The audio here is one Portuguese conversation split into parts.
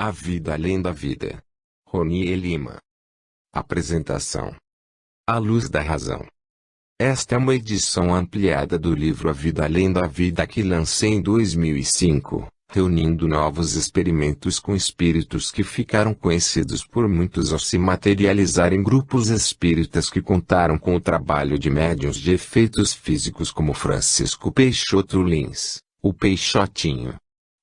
A Vida Além da Vida. Ronier Lima. Apresentação. A Luz da Razão. Esta é uma edição ampliada do livro A Vida Além da Vida que lancei em 2005, reunindo novos experimentos com espíritos que ficaram conhecidos por muitos ao se materializar em grupos espíritas que contaram com o trabalho de médiuns de efeitos físicos como Francisco Peixoto Lins, o Peixotinho.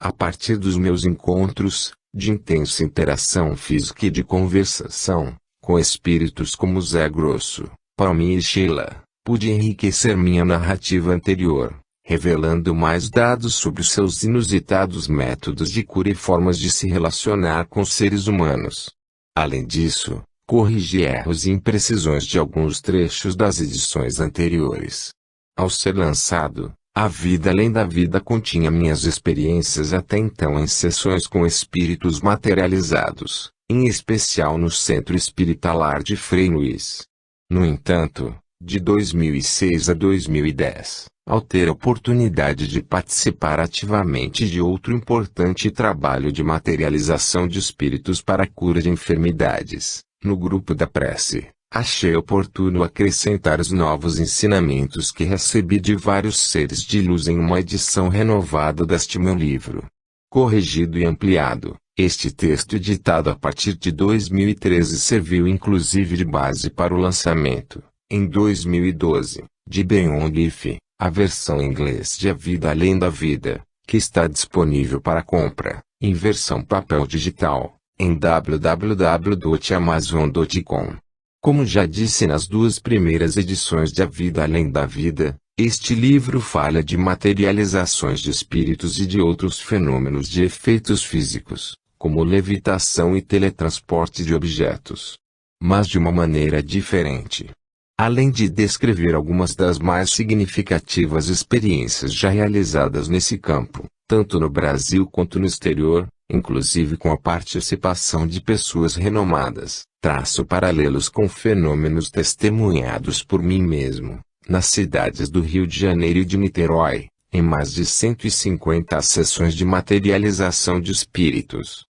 A partir dos meus encontros, de intensa interação física e de conversação, com espíritos como Zé Grosso, Palminha e Sheila, pude enriquecer minha narrativa anterior, revelando mais dados sobre os seus inusitados métodos de cura e formas de se relacionar com seres humanos. Além disso, corrigi erros e imprecisões de alguns trechos das edições anteriores. Ao ser lançado, A Vida Além da Vida continha minhas experiências até então em sessões com espíritos materializados, em especial no Centro Espírita Lar de Frei Luís. No entanto, de 2006 a 2010, ao ter a oportunidade de participar ativamente de outro importante trabalho de materialização de espíritos para a cura de enfermidades, no grupo da prece, achei oportuno acrescentar os novos ensinamentos que recebi de vários seres de luz em uma edição renovada deste meu livro. Corrigido e ampliado, este texto editado a partir de 2013 serviu inclusive de base para o lançamento, em 2012, de Beyond If, a versão em inglês de A Vida Além da Vida, que está disponível para compra, em versão papel digital, em www.amazon.com. Como já disse nas duas primeiras edições de A Vida Além da Vida, este livro fala de materializações de espíritos e de outros fenômenos de efeitos físicos, como levitação e teletransporte de objetos. Mas de uma maneira diferente. Além de descrever algumas das mais significativas experiências já realizadas nesse campo, tanto no Brasil quanto no exterior, inclusive com a participação de pessoas renomadas, traço paralelos com fenômenos testemunhados por mim mesmo, nas cidades do Rio de Janeiro e de Niterói, em mais de 150 sessões de materialização de espíritos.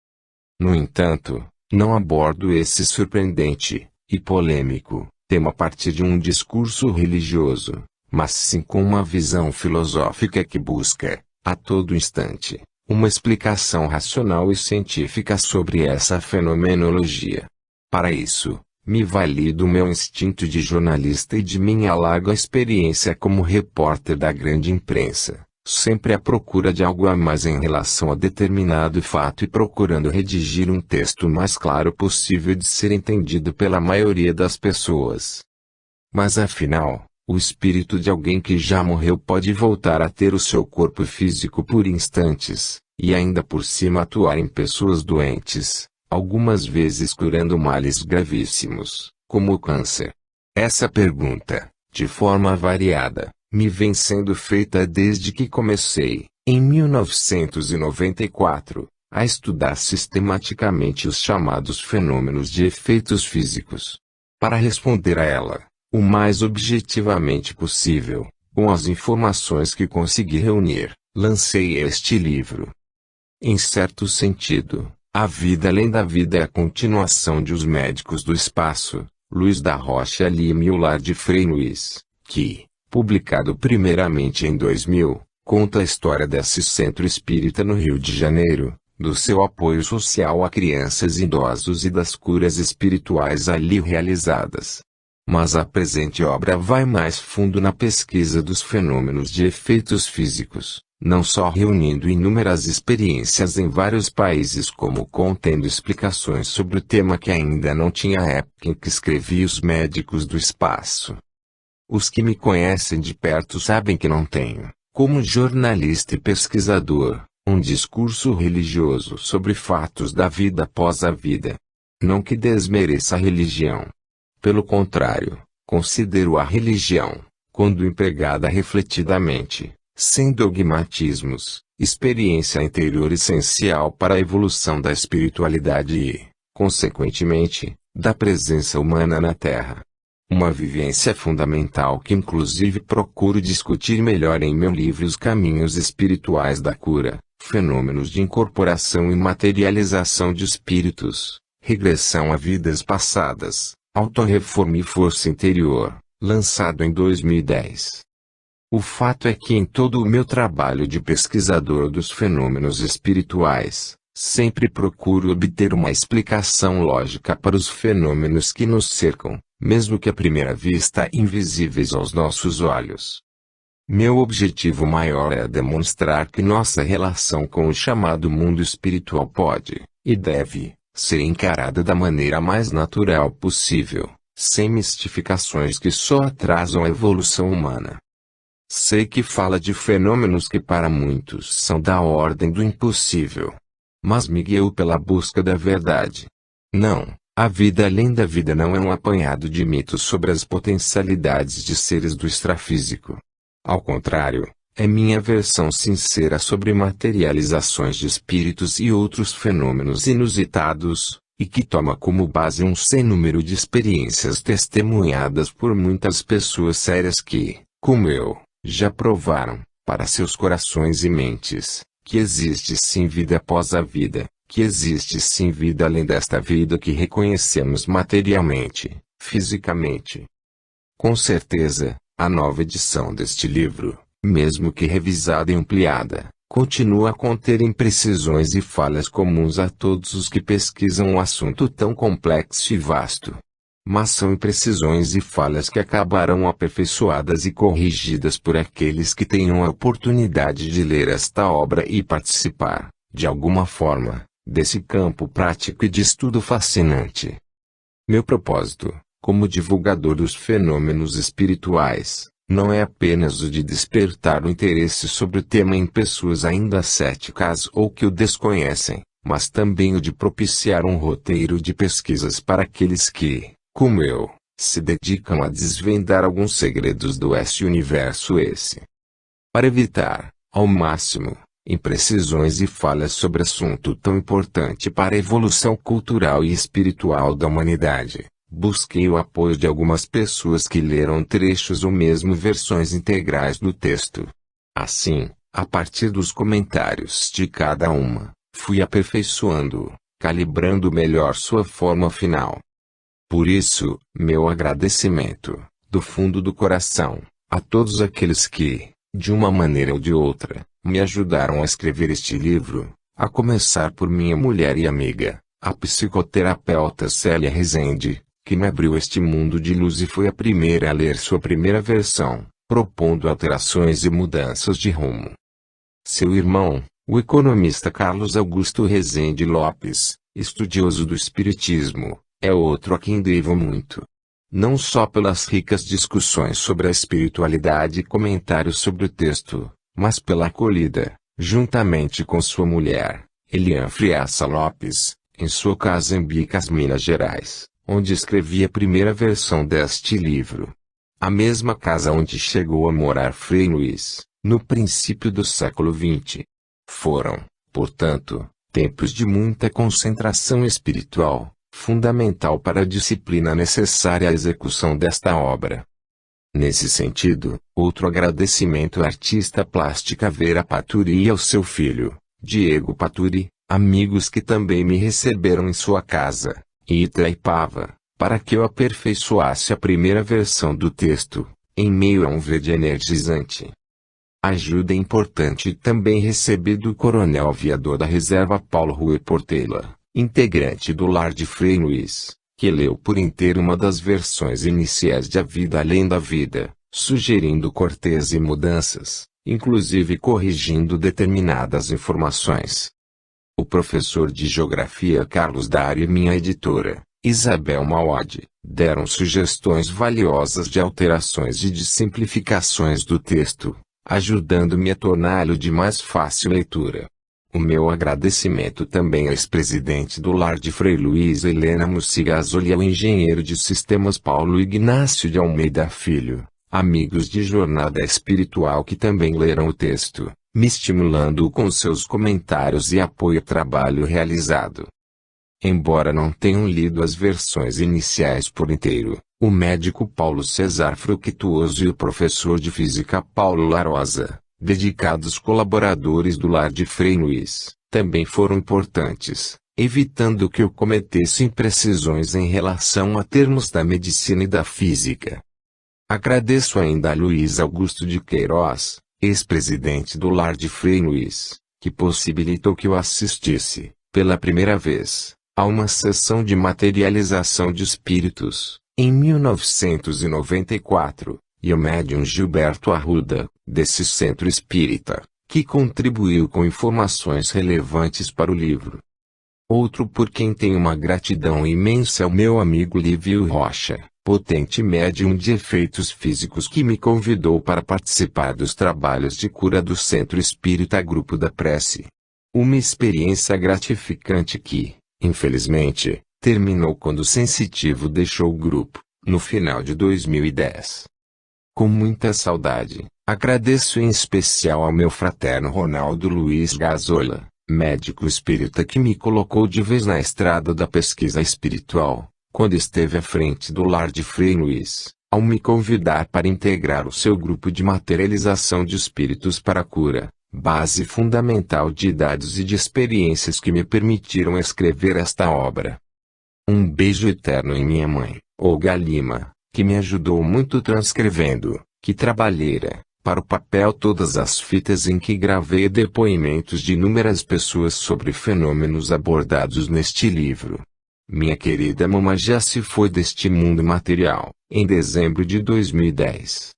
No entanto, não abordo esse surpreendente, e polêmico, tema a partir de um discurso religioso, mas sim com uma visão filosófica que busca, a todo instante, uma explicação racional e científica sobre essa fenomenologia. Para isso, me vali do meu instinto de jornalista e de minha larga experiência como repórter da grande imprensa, sempre à procura de algo a mais em relação a determinado fato e procurando redigir um texto mais claro possível de ser entendido pela maioria das pessoas. Mas afinal, o espírito de alguém que já morreu pode voltar a ter o seu corpo físico por instantes, e ainda por cima atuar em pessoas doentes, algumas vezes curando males gravíssimos, como o câncer. Essa pergunta, de forma variada, me vem sendo feita desde que comecei, em 1994, a estudar sistematicamente os chamados fenômenos de efeitos físicos. Para responder a ela, o mais objetivamente possível, com as informações que consegui reunir, lancei este livro. Em certo sentido, A Vida Além da Vida é a continuação de Os Médicos do Espaço, Luiz da Rocha Lima e o Lar de Frei Luís, que, publicado primeiramente em 2000, conta a história desse centro espírita no Rio de Janeiro, do seu apoio social a crianças e idosos e das curas espirituais ali realizadas. Mas a presente obra vai mais fundo na pesquisa dos fenômenos de efeitos físicos, não só reunindo inúmeras experiências em vários países como contendo explicações sobre o tema que ainda não tinha época em que escrevi Os Médicos do Espaço. Os que me conhecem de perto sabem que não tenho, como jornalista e pesquisador, um discurso religioso sobre fatos da vida após a vida. Não que desmereça a religião. Pelo contrário, considero a religião, quando empregada refletidamente, sem dogmatismos, experiência interior essencial para a evolução da espiritualidade e, consequentemente, da presença humana na Terra. Uma vivência fundamental que inclusive procuro discutir melhor em meu livro Os Caminhos Espirituais da Cura, fenômenos de incorporação e materialização de espíritos, regressão a vidas passadas, autorreforma e força interior, lançado em 2010. O fato é que em todo o meu trabalho de pesquisador dos fenômenos espirituais, sempre procuro obter uma explicação lógica para os fenômenos que nos cercam, mesmo que à primeira vista invisíveis aos nossos olhos. Meu objetivo maior é demonstrar que nossa relação com o chamado mundo espiritual pode, e deve, ser encarada da maneira mais natural possível, sem mistificações que só atrasam a evolução humana. Sei que fala de fenômenos que para muitos são da ordem do impossível. Mas me guiou pela busca da verdade. Não, a vida além da vida não é um apanhado de mitos sobre as potencialidades de seres do extrafísico. Ao contrário, é minha versão sincera sobre materializações de espíritos e outros fenômenos inusitados, e que toma como base um sem número de experiências testemunhadas por muitas pessoas sérias que, como eu, já provaram, para seus corações e mentes, que existe sim vida após a vida, que existe sim vida além desta vida que reconhecemos materialmente, fisicamente. Com certeza, a nova edição deste livro, mesmo que revisada e ampliada, continua a conter imprecisões e falhas comuns a todos os que pesquisam um assunto tão complexo e vasto. Mas são imprecisões e falhas que acabarão aperfeiçoadas e corrigidas por aqueles que tenham a oportunidade de ler esta obra e participar, de alguma forma, desse campo prático e de estudo fascinante. Meu propósito, como divulgador dos fenômenos espirituais, não é apenas o de despertar o interesse sobre o tema em pessoas ainda céticas ou que o desconhecem, mas também o de propiciar um roteiro de pesquisas para aqueles que, como eu, se dedicam a desvendar alguns segredos do universo esse. Para evitar, ao máximo, imprecisões e falhas sobre assunto tão importante para a evolução cultural e espiritual da humanidade, busquei o apoio de algumas pessoas que leram trechos ou mesmo versões integrais do texto. Assim, a partir dos comentários de cada uma, fui aperfeiçoando, calibrando melhor sua forma final. Por isso, meu agradecimento, do fundo do coração, a todos aqueles que, de uma maneira ou de outra, me ajudaram a escrever este livro, a começar por minha mulher e amiga, a psicoterapeuta Célia Rezende, que me abriu este mundo de luz e foi a primeira a ler sua primeira versão, propondo alterações e mudanças de rumo. Seu irmão, o economista Carlos Augusto Rezende Lopes, estudioso do Espiritismo, é outro a quem devo muito. Não só pelas ricas discussões sobre a espiritualidade e comentários sobre o texto, mas pela acolhida, juntamente com sua mulher, Eliane Friaça Lopes, em sua casa em Bicas, Minas Gerais, onde escrevi a primeira versão deste livro. A mesma casa onde chegou a morar Frei Luiz, no princípio do século XX. Foram, portanto, tempos de muita concentração espiritual, fundamental para a disciplina necessária à execução desta obra. Nesse sentido, outro agradecimento à artista plástica Vera Paturi e ao seu filho, Diego Paturi, amigos que também me receberam em sua casa, em Itaipava, para que eu aperfeiçoasse a primeira versão do texto, em meio a um verde energizante. Ajuda importante também recebi do coronel aviador da reserva Paulo Rui Portela, integrante do Lar de Frei Luiz, que leu por inteiro uma das versões iniciais de A Vida Além da Vida, sugerindo cortes e mudanças, inclusive corrigindo determinadas informações. O professor de Geografia Carlos Dário e minha editora, Isabel Mauad, deram sugestões valiosas de alterações e de simplificações do texto, ajudando-me a torná-lo de mais fácil leitura. O meu agradecimento também ao ex-presidente do Lar de Frei Luiz Helena Mussigazoli e ao engenheiro de sistemas Paulo Ignácio de Almeida Filho, amigos de Jornada Espiritual que também leram o texto, me estimulando com seus comentários e apoio ao trabalho realizado. Embora não tenham lido as versões iniciais por inteiro, o médico Paulo César Fructuoso e o professor de física Paulo Larosa, dedicados colaboradores do lar de Frei Luiz, também foram importantes, evitando que eu cometesse imprecisões em relação a termos da medicina e da física. Agradeço ainda a Luiz Augusto de Queiroz, ex-presidente do lar de Frei Luiz, que possibilitou que eu assistisse, pela primeira vez, a uma sessão de materialização de espíritos, em 1994, e o médium Gilberto Arruda, desse centro espírita, que contribuiu com informações relevantes para o livro. Outro por quem tenho uma gratidão imensa é o meu amigo Lívio Rocha, potente médium de efeitos físicos que me convidou para participar dos trabalhos de cura do Centro Espírita Grupo da Prece. Uma experiência gratificante que, infelizmente, terminou quando o sensitivo deixou o grupo, no final de 2010. Com muita saudade, agradeço em especial ao meu fraterno Ronaldo Luiz Gazola, médico espírita que me colocou de vez na estrada da pesquisa espiritual, quando esteve à frente do lar de Frei Luiz, ao me convidar para integrar o seu grupo de materialização de espíritos para a cura, base fundamental de dados e de experiências que me permitiram escrever esta obra. Um beijo eterno em minha mãe, Olga Lima, que me ajudou muito transcrevendo, que trabalheira, para o papel todas as fitas em que gravei depoimentos de inúmeras pessoas sobre fenômenos abordados neste livro. Minha querida mamãe já se foi deste mundo material, em dezembro de 2010.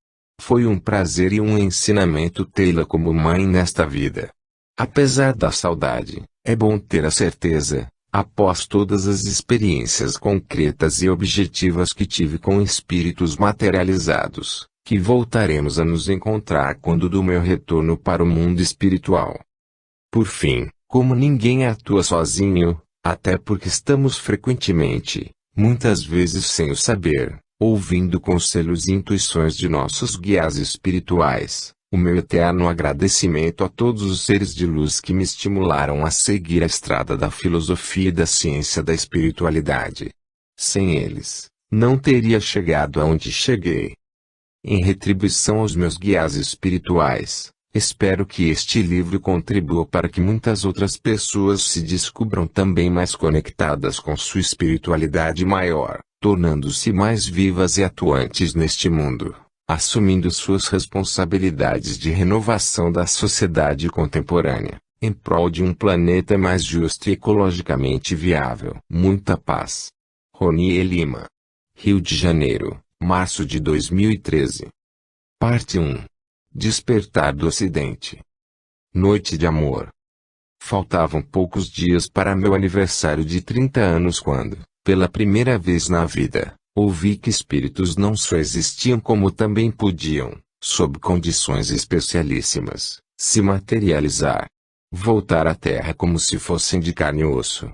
Foi um prazer e um ensinamento tê-la como mãe nesta vida. Apesar da saudade, é bom ter a certeza, após todas as experiências concretas e objetivas que tive com espíritos materializados, que voltaremos a nos encontrar quando do meu retorno para o mundo espiritual. Por fim, como ninguém atua sozinho, até porque estamos frequentemente, muitas vezes sem o saber, ouvindo conselhos e intuições de nossos guias espirituais, o meu eterno agradecimento a todos os seres de luz que me estimularam a seguir a estrada da filosofia e da ciência da espiritualidade. Sem eles, não teria chegado aonde cheguei. Em retribuição aos meus guias espirituais, espero que este livro contribua para que muitas outras pessoas se descubram também mais conectadas com sua espiritualidade maior, tornando-se mais vivas e atuantes neste mundo, assumindo suas responsabilidades de renovação da sociedade contemporânea, em prol de um planeta mais justo e ecologicamente viável. Muita paz. Ronier Lima. Rio de Janeiro, março de 2013. Parte 1. Despertar do Ocidente. Noite de amor. Faltavam poucos dias para meu aniversário de 30 anos quando, pela primeira vez na vida, ouvi que espíritos não só existiam como também podiam, sob condições especialíssimas, se materializar. Voltar à Terra como se fossem de carne e osso.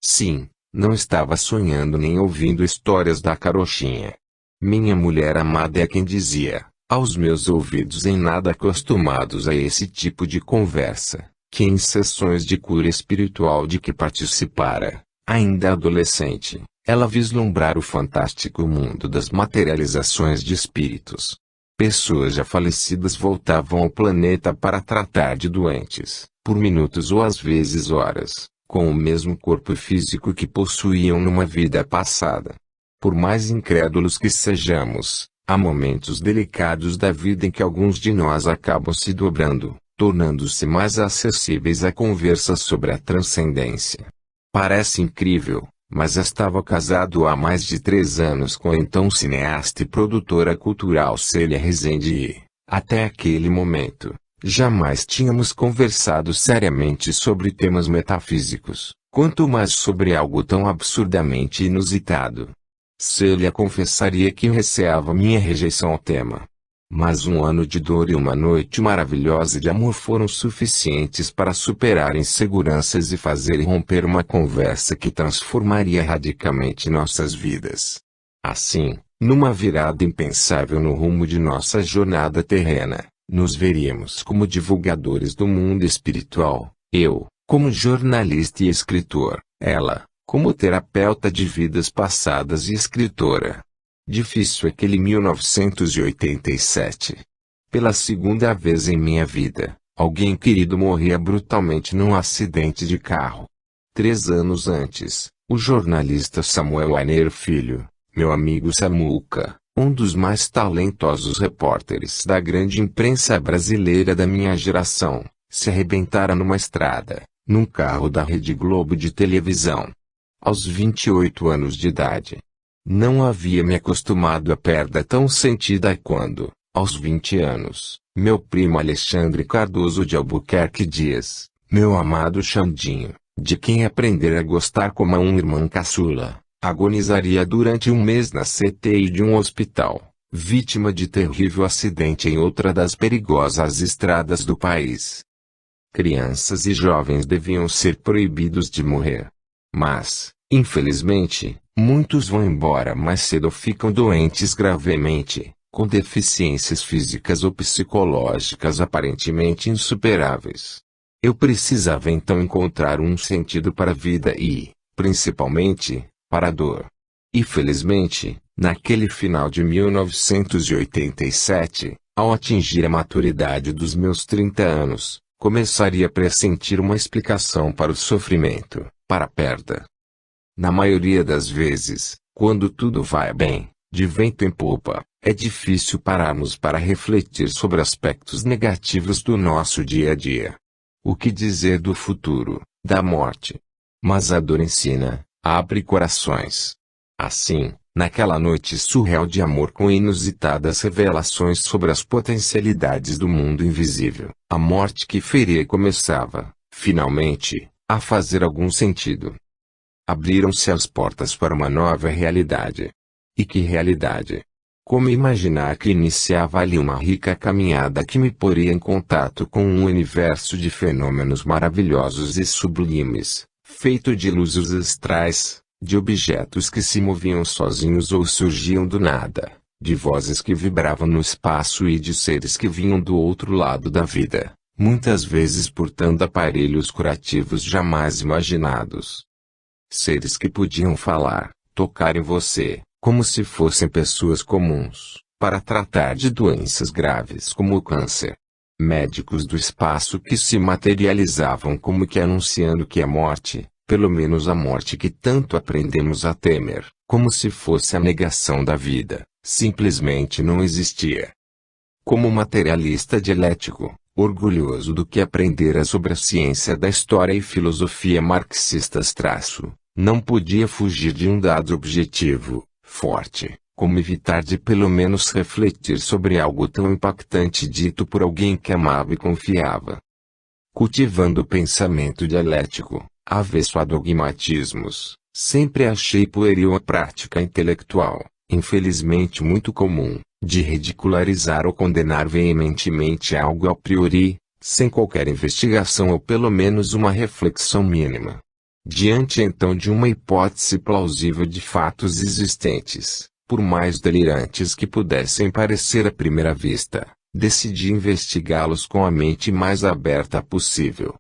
Sim, não estava sonhando nem ouvindo histórias da carochinha. Minha mulher amada é quem dizia, aos meus ouvidos em nada acostumados a esse tipo de conversa, que em sessões de cura espiritual de que participara, ainda adolescente, ela vislumbrara o fantástico mundo das materializações de espíritos. Pessoas já falecidas voltavam ao planeta para tratar de doentes, por minutos ou às vezes horas, com o mesmo corpo físico que possuíam numa vida passada. Por mais incrédulos que sejamos, há momentos delicados da vida em que alguns de nós acabam se dobrando, tornando-se mais acessíveis à conversa sobre a transcendência. Parece incrível, mas estava casado há mais de 3 anos com a então cineasta e produtora cultural Célia Rezende e, até aquele momento, jamais tínhamos conversado seriamente sobre temas metafísicos, quanto mais sobre algo tão absurdamente inusitado. Célia confessaria que receava minha rejeição ao tema. Mas um ano de dor e uma noite maravilhosa de amor foram suficientes para superar inseguranças e fazer romper uma conversa que transformaria radicalmente nossas vidas. Assim, numa virada impensável no rumo de nossa jornada terrena, nos veríamos como divulgadores do mundo espiritual, eu, como jornalista e escritor, ela, como terapeuta de vidas passadas e escritora. Difícil aquele 1987. Pela segunda vez em minha vida, alguém querido morria brutalmente num acidente de carro. 3 anos antes, o jornalista Samuel Weiner Filho, meu amigo Samuca, um dos mais talentosos repórteres da grande imprensa brasileira da minha geração, se arrebentara numa estrada, num carro da Rede Globo de televisão. Aos 28 anos de idade. Não havia me acostumado à perda tão sentida quando, aos 20 anos, meu primo Alexandre Cardoso de Albuquerque Dias, meu amado Xandinho, de quem aprender a gostar como a um irmão caçula, agonizaria durante um mês na CTI de um hospital, vítima de terrível acidente em outra das perigosas estradas do país. Crianças e jovens deviam ser proibidos de morrer. Mas, infelizmente, muitos vão embora mais cedo ou ficam doentes gravemente, com deficiências físicas ou psicológicas aparentemente insuperáveis. Eu precisava então encontrar um sentido para a vida e, principalmente, para a dor. E felizmente, naquele final de 1987, ao atingir a maturidade dos meus 30 anos, começaria a pressentir uma explicação para o sofrimento, para a perda. Na maioria das vezes, quando tudo vai bem, de vento em popa, é difícil pararmos para refletir sobre aspectos negativos do nosso dia a dia. O que dizer do futuro, da morte? Mas a dor ensina, abre corações. Assim, naquela noite surreal de amor com inusitadas revelações sobre as potencialidades do mundo invisível, a morte que feria começava, finalmente, a fazer algum sentido. Abriram-se as portas para uma nova realidade. E que realidade! Como imaginar que iniciava ali uma rica caminhada que me poria em contato com um universo de fenômenos maravilhosos e sublimes, feito de luzes astrais, de objetos que se moviam sozinhos ou surgiam do nada, de vozes que vibravam no espaço e de seres que vinham do outro lado da vida, muitas vezes portando aparelhos curativos jamais imaginados. Seres que podiam falar, tocar em você, como se fossem pessoas comuns, para tratar de doenças graves como o câncer. Médicos do espaço que se materializavam como que anunciando que a morte, pelo menos a morte que tanto aprendemos a temer, como se fosse a negação da vida, simplesmente não existia. Como materialista dialético, orgulhoso do que aprendera sobre a ciência da história e filosofia marxistas não podia fugir de um dado objetivo, forte, como evitar de pelo menos refletir sobre algo tão impactante dito por alguém que amava e confiava. Cultivando o pensamento dialético, avesso a dogmatismos, sempre achei pueril a prática intelectual, infelizmente muito comum, de ridicularizar ou condenar veementemente algo a priori, sem qualquer investigação ou pelo menos uma reflexão mínima. Diante então de uma hipótese plausível de fatos existentes, por mais delirantes que pudessem parecer à primeira vista, decidi investigá-los com a mente mais aberta possível.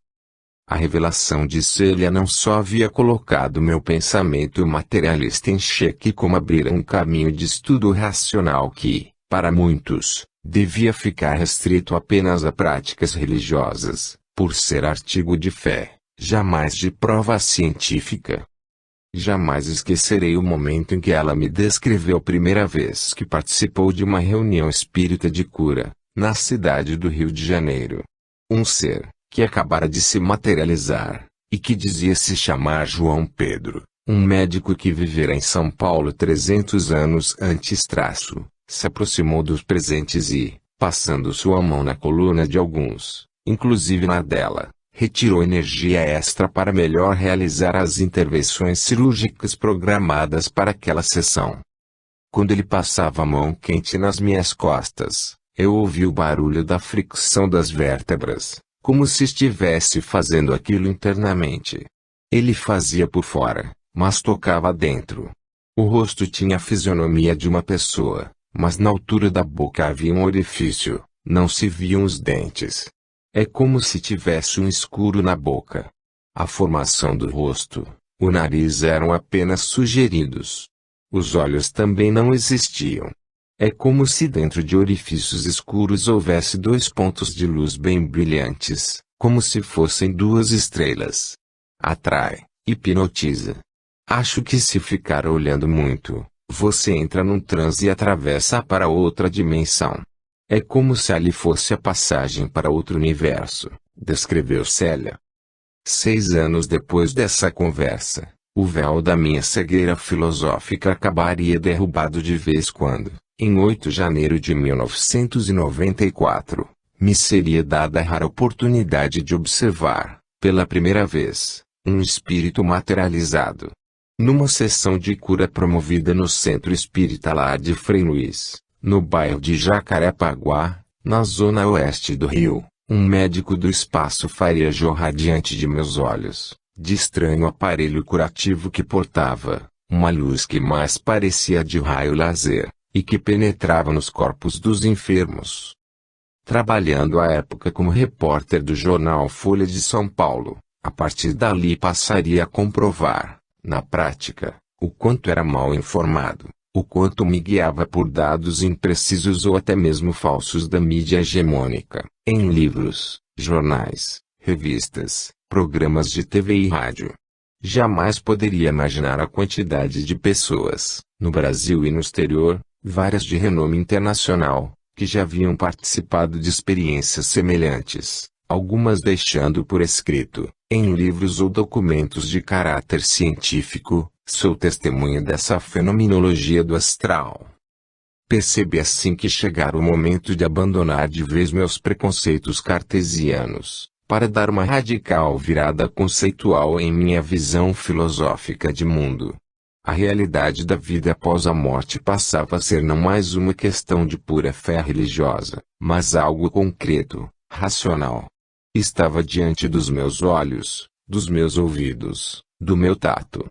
A revelação de Célia não só havia colocado meu pensamento materialista em xeque, como abrira um caminho de estudo racional que, para muitos, devia ficar restrito apenas a práticas religiosas, por ser artigo de fé, jamais de prova científica. Jamais esquecerei o momento em que ela me descreveu a primeira vez que participou de uma reunião espírita de cura, na cidade do Rio de Janeiro. Um ser, que acabara de se materializar, e que dizia se chamar João Pedro, um médico que vivera em São Paulo 300 anos antes se aproximou dos presentes e, passando sua mão na coluna de alguns, inclusive na dela, retirou energia extra para melhor realizar as intervenções cirúrgicas programadas para aquela sessão. Quando ele passava a mão quente nas minhas costas, eu ouvi o barulho da fricção das vértebras, como se estivesse fazendo aquilo internamente. Ele fazia por fora, mas tocava dentro. O rosto tinha a fisionomia de uma pessoa, mas na altura da boca havia um orifício, não se viam os dentes. É como se tivesse um escuro na boca. A formação do rosto, o nariz eram apenas sugeridos. Os olhos também não existiam. É como se dentro de orifícios escuros houvesse dois pontos de luz bem brilhantes, como se fossem duas estrelas. Atrai, hipnotiza. Acho que se ficar olhando muito, você entra num transe e atravessa para outra dimensão. É como se ali fosse a passagem para outro universo, descreveu Célia. 6 anos depois dessa conversa, o véu da minha cegueira filosófica acabaria derrubado de vez quando, em 8 de janeiro de 1994, me seria dada a rara oportunidade de observar, pela primeira vez, um espírito materializado. Numa sessão de cura promovida no Centro Espírita Lar de Frei Luís, no bairro de Jacarepaguá, na zona oeste do Rio, um médico do espaço faria jorrar diante de meus olhos, de estranho aparelho curativo que portava, uma luz que mais parecia de raio laser, e que penetrava nos corpos dos enfermos. Trabalhando à época como repórter do jornal Folha de São Paulo, a partir dali passaria a comprovar, na prática, o quanto era mal informado, o quanto me guiava por dados imprecisos ou até mesmo falsos da mídia hegemônica, em livros, jornais, revistas, programas de TV e rádio. Jamais poderia imaginar a quantidade de pessoas, no Brasil e no exterior, várias de renome internacional, que já haviam participado de experiências semelhantes, algumas deixando por escrito, em livros ou documentos de caráter científico, sou testemunha dessa fenomenologia do astral. Percebi assim que chegara o momento de abandonar de vez meus preconceitos cartesianos, para dar uma radical virada conceitual em minha visão filosófica de mundo. A realidade da vida após a morte passava a ser não mais uma questão de pura fé religiosa, mas algo concreto, racional. Estava diante dos meus olhos, dos meus ouvidos, do meu tato.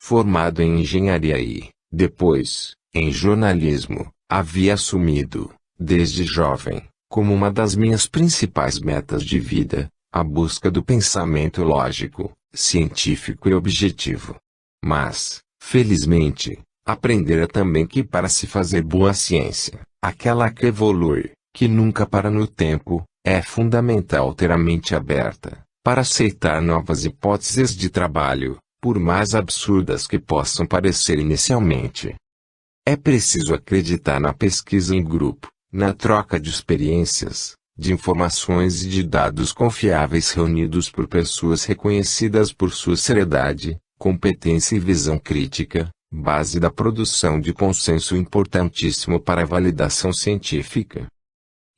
Formado em engenharia e, depois, em jornalismo, havia assumido, desde jovem, como uma das minhas principais metas de vida, a busca do pensamento lógico, científico e objetivo. Mas, felizmente, aprendera também que para se fazer boa ciência, aquela que evolui, que nunca para no tempo, é fundamental ter a mente aberta, para aceitar novas hipóteses de trabalho, por mais absurdas que possam parecer inicialmente. É preciso acreditar na pesquisa em grupo, na troca de experiências, de informações e de dados confiáveis reunidos por pessoas reconhecidas por sua seriedade, competência e visão crítica, base da produção de consenso importantíssimo para a validação científica.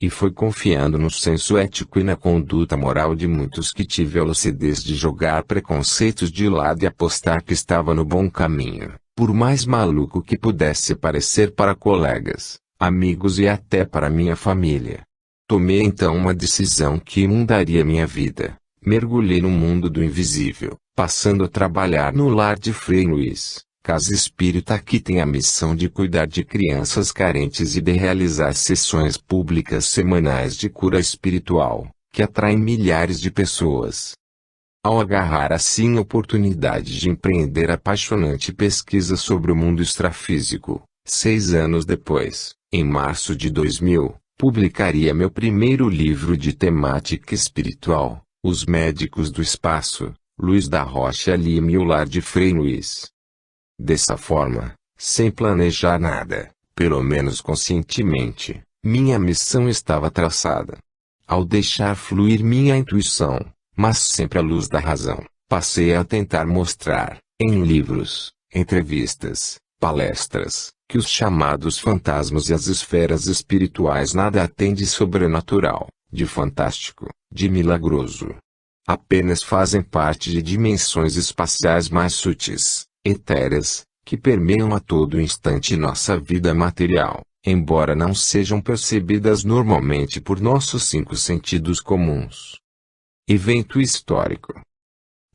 E foi confiando no senso ético e na conduta moral de muitos que tive a lucidez de jogar preconceitos de lado e apostar que estava no bom caminho, por mais maluco que pudesse parecer para colegas, amigos e até para minha família. Tomei então uma decisão que mudaria minha vida. Mergulhei no mundo do invisível, passando a trabalhar no Lar de Frei Luís, casa espírita que tem a missão de cuidar de crianças carentes e de realizar sessões públicas semanais de cura espiritual, que atraem milhares de pessoas. Ao agarrar assim a oportunidade de empreender a apaixonante pesquisa sobre o mundo extrafísico, 6 anos depois, em março de 2000, publicaria meu primeiro livro de temática espiritual, Os Médicos do Espaço, Luiz da Rocha Lima e o Lar de Frei Luís. Dessa forma, sem planejar nada, pelo menos conscientemente, minha missão estava traçada. Ao deixar fluir minha intuição, mas sempre à luz da razão, passei a tentar mostrar, em livros, entrevistas, palestras, que os chamados fantasmas e as esferas espirituais nada têm de sobrenatural, de fantástico, de milagroso. Apenas fazem parte de dimensões espaciais mais sutis, etéreas, que permeiam a todo instante nossa vida material, embora não sejam percebidas normalmente por nossos 5 sentidos comuns. Evento histórico.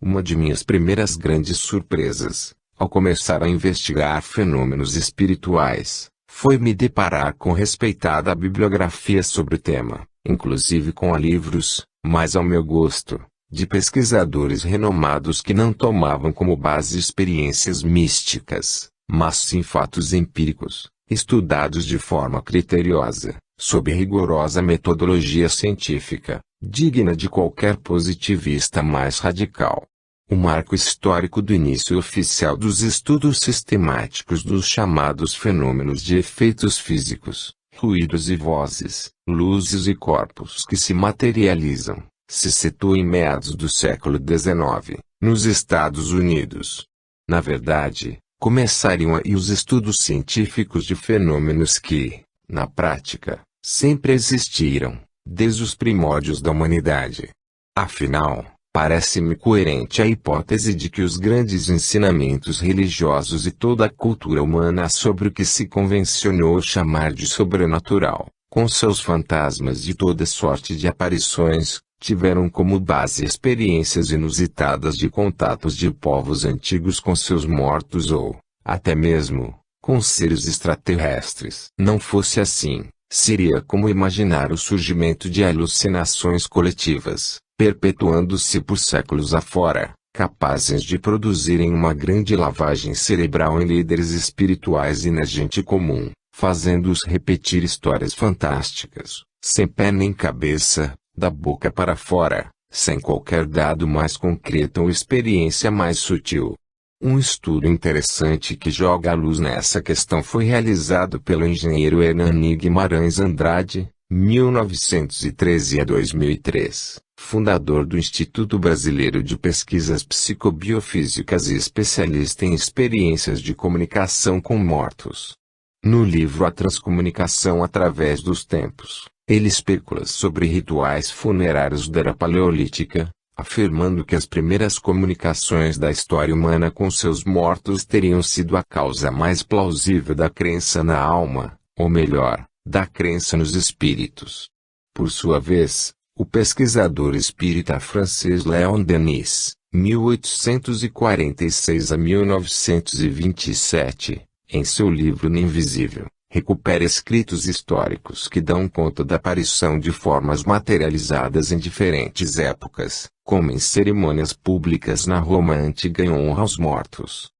Uma de minhas primeiras grandes surpresas, ao começar a investigar fenômenos espirituais, foi me deparar com respeitada bibliografia sobre o tema, inclusive com livros, mas ao meu gosto, de pesquisadores renomados que não tomavam como base experiências místicas, mas sim fatos empíricos, estudados de forma criteriosa, sob rigorosa metodologia científica, digna de qualquer positivista mais radical. O marco histórico do início oficial dos estudos sistemáticos dos chamados fenômenos de efeitos físicos, ruídos e vozes, luzes e corpos que se materializam, se situa em meados do século XIX, nos Estados Unidos. Na verdade, começariam aí os estudos científicos de fenômenos que, na prática, sempre existiram, desde os primórdios da humanidade. Afinal, parece-me coerente a hipótese de que os grandes ensinamentos religiosos e toda a cultura humana sobre o que se convencionou chamar de sobrenatural, com seus fantasmas e toda sorte de aparições, tiveram como base experiências inusitadas de contatos de povos antigos com seus mortos ou, até mesmo, com seres extraterrestres. Não fosse assim, seria como imaginar o surgimento de alucinações coletivas, perpetuando-se por séculos afora, capazes de produzirem uma grande lavagem cerebral em líderes espirituais e na gente comum, fazendo-os repetir histórias fantásticas, sem pé nem cabeça, da boca para fora, sem qualquer dado mais concreto ou experiência mais sutil. Um estudo interessante que joga a luz nessa questão foi realizado pelo engenheiro Hernani Guimarães Andrade, 1913 a 2003, fundador do Instituto Brasileiro de Pesquisas Psicobiofísicas e especialista em experiências de comunicação com mortos. No livro A Transcomunicação através dos Tempos, ele especula sobre rituais funerários da Era Paleolítica, afirmando que as primeiras comunicações da história humana com seus mortos teriam sido a causa mais plausível da crença na alma, ou melhor, da crença nos espíritos. Por sua vez, o pesquisador espírita francês Léon Denis, 1846 a 1927, em seu livro No Invisível, recupera escritos históricos que dão conta da aparição de formas materializadas em diferentes épocas, como em cerimônias públicas na Roma antiga em honra aos mortos.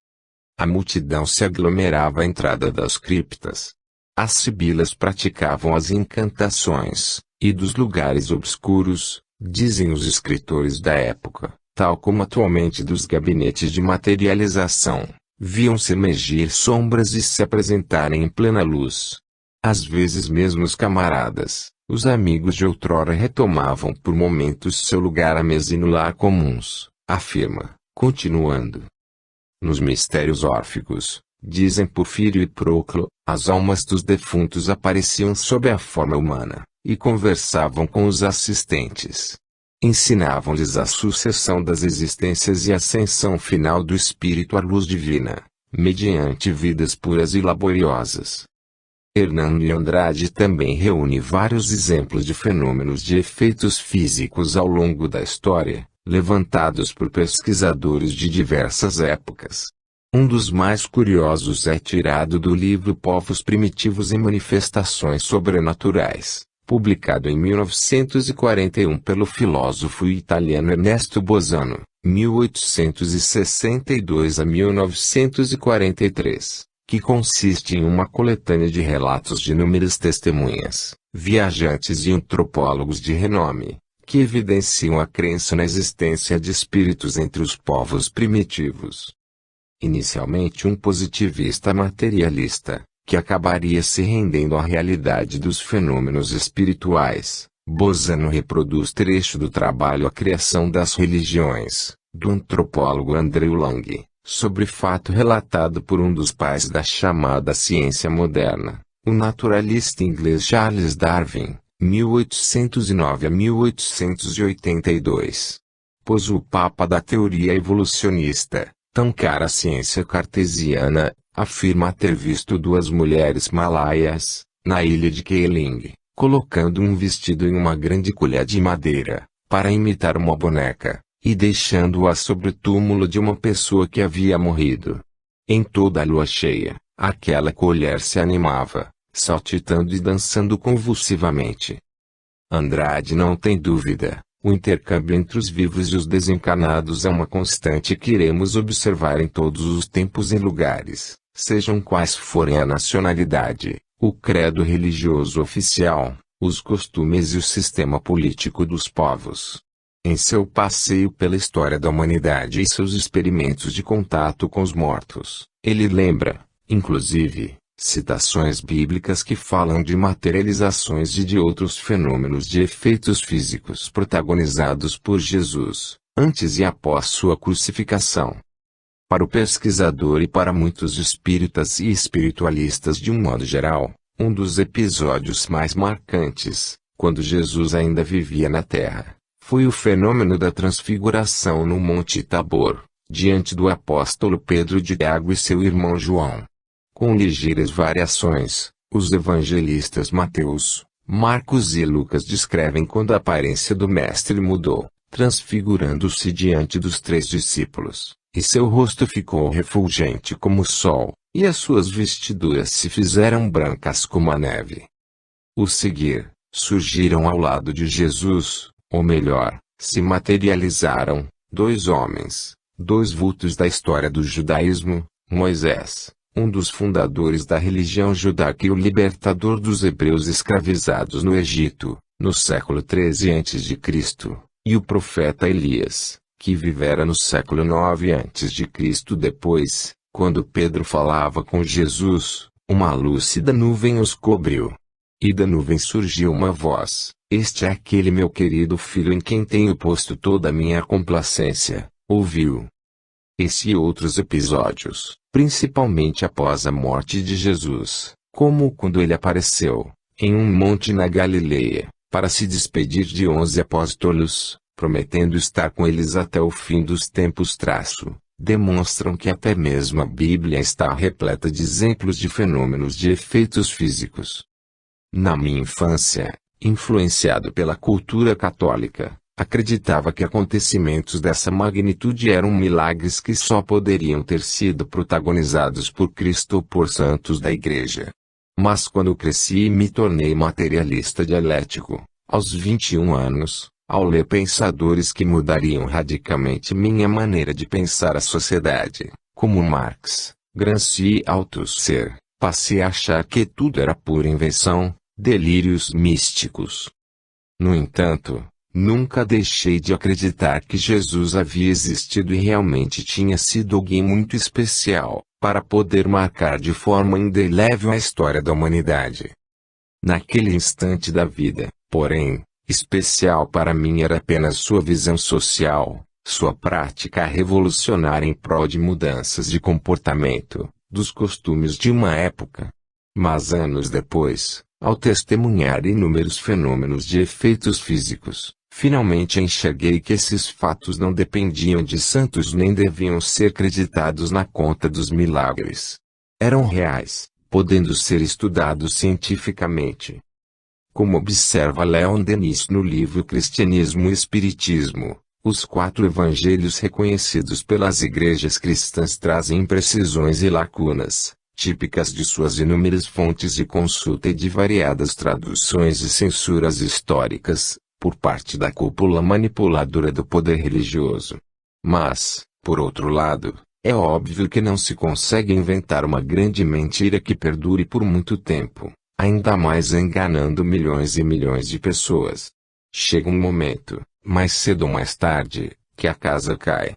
A multidão se aglomerava à entrada das criptas. As sibilas praticavam as incantações, e dos lugares obscuros, dizem os escritores da época, tal como atualmente dos gabinetes de materialização, viam-se emergir sombras e se apresentarem em plena luz. Às vezes mesmo os camaradas, os amigos de outrora retomavam por momentos seu lugar à mesa e no lar comuns, afirma, continuando. Nos mistérios órficos, dizem Porfírio e Proclo, as almas dos defuntos apareciam sob a forma humana, e conversavam com os assistentes. Ensinavam-lhes a sucessão das existências e a ascensão final do espírito à luz divina, mediante vidas puras e laboriosas. Hernani Andrade também reúne vários exemplos de fenômenos de efeitos físicos ao longo da história, levantados por pesquisadores de diversas épocas. Um dos mais curiosos é tirado do livro Povos Primitivos e Manifestações Sobrenaturais, publicado em 1941 pelo filósofo italiano Ernesto Bosano, 1862 a 1943, que consiste em uma coletânea de relatos de inúmeras testemunhas, viajantes e antropólogos de renome, que evidenciam a crença na existência de espíritos entre os povos primitivos. Inicialmente um positivista materialista, que acabaria se rendendo à realidade dos fenômenos espirituais, Bosano reproduz trecho do trabalho A Criação das Religiões, do antropólogo Andrew Lang, sobre fato relatado por um dos pais da chamada ciência moderna, o naturalista inglês Charles Darwin, 1809 a 1882. Pois o papa da teoria evolucionista, tão cara à ciência cartesiana, afirma ter visto duas mulheres malaias, na ilha de Keeling, colocando um vestido em uma grande colher de madeira, para imitar uma boneca, e deixando-a sobre o túmulo de uma pessoa que havia morrido. Em toda a lua cheia, aquela colher se animava, saltitando e dançando convulsivamente. Andrade não tem dúvida. O intercâmbio entre os vivos e os desencarnados é uma constante que iremos observar em todos os tempos e lugares. sejam quais forem a nacionalidade, o credo religioso oficial, os costumes e o sistema político dos povos. Em seu passeio pela história da humanidade e seus experimentos de contato com os mortos, ele lembra, inclusive, citações bíblicas que falam de materializações e de outros fenômenos de efeitos físicos protagonizados por Jesus, antes e após sua crucificação. Para o pesquisador e para muitos espíritas e espiritualistas de um modo geral, um dos episódios mais marcantes, quando Jesus ainda vivia na Terra, foi o fenômeno da transfiguração no Monte Tabor, diante do apóstolo Pedro de Tiago e seu irmão João. Com ligeiras variações, os evangelistas Mateus, Marcos e Lucas descrevem quando a aparência do Mestre mudou, transfigurando-se diante dos 3 discípulos, e seu rosto ficou refulgente como o sol, e as suas vestiduras se fizeram brancas como a neve. Os seguir, surgiram ao lado de Jesus, ou melhor, se materializaram, 2 homens, 2 vultos da história do judaísmo, Moisés, um dos fundadores da religião judaica e o libertador dos hebreus escravizados no Egito, no século 13 a.C., e o profeta Elias, que vivera no século 9 a.C. Depois, quando Pedro falava com Jesus, uma lúcida nuvem os cobriu. E da nuvem surgiu uma voz: "Este é aquele meu querido filho em quem tenho posto toda a minha complacência." Ouviu. Esse e outros episódios, principalmente após a morte de Jesus, como quando ele apareceu, em um monte na Galileia, para se despedir de 11 apóstolos, prometendo estar com eles até o fim dos tempos, demonstram que até mesmo a Bíblia está repleta de exemplos de fenômenos de efeitos físicos. Na minha infância, influenciado pela cultura católica, acreditava que acontecimentos dessa magnitude eram milagres que só poderiam ter sido protagonizados por Cristo ou por santos da Igreja. Mas quando cresci e me tornei materialista dialético, aos 21 anos, ao ler pensadores que mudariam radicalmente minha maneira de pensar a sociedade, como Marx, Gramsci e Althusser, passei a achar que tudo era pura invenção, delírios místicos. No entanto, nunca deixei de acreditar que Jesus havia existido e realmente tinha sido alguém muito especial, para poder marcar de forma indelével a história da humanidade. Naquele instante da vida, porém, especial para mim era apenas sua visão social, sua prática revolucionária em prol de mudanças de comportamento, dos costumes de uma época. Mas anos depois, ao testemunhar inúmeros fenômenos de efeitos físicos, finalmente enxerguei que esses fatos não dependiam de santos nem deviam ser creditados na conta dos milagres. Eram reais, podendo ser estudados cientificamente. Como observa Leon Denis no livro Cristianismo e Espiritismo, os 4 evangelhos reconhecidos pelas igrejas cristãs trazem imprecisões e lacunas, típicas de suas inúmeras fontes de consulta e de variadas traduções e censuras históricas, por parte da cúpula manipuladora do poder religioso. Mas, por outro lado, é óbvio que não se consegue inventar uma grande mentira que perdure por muito tempo, ainda mais enganando milhões e milhões de pessoas. Chega um momento, mais cedo ou mais tarde, que a casa cai.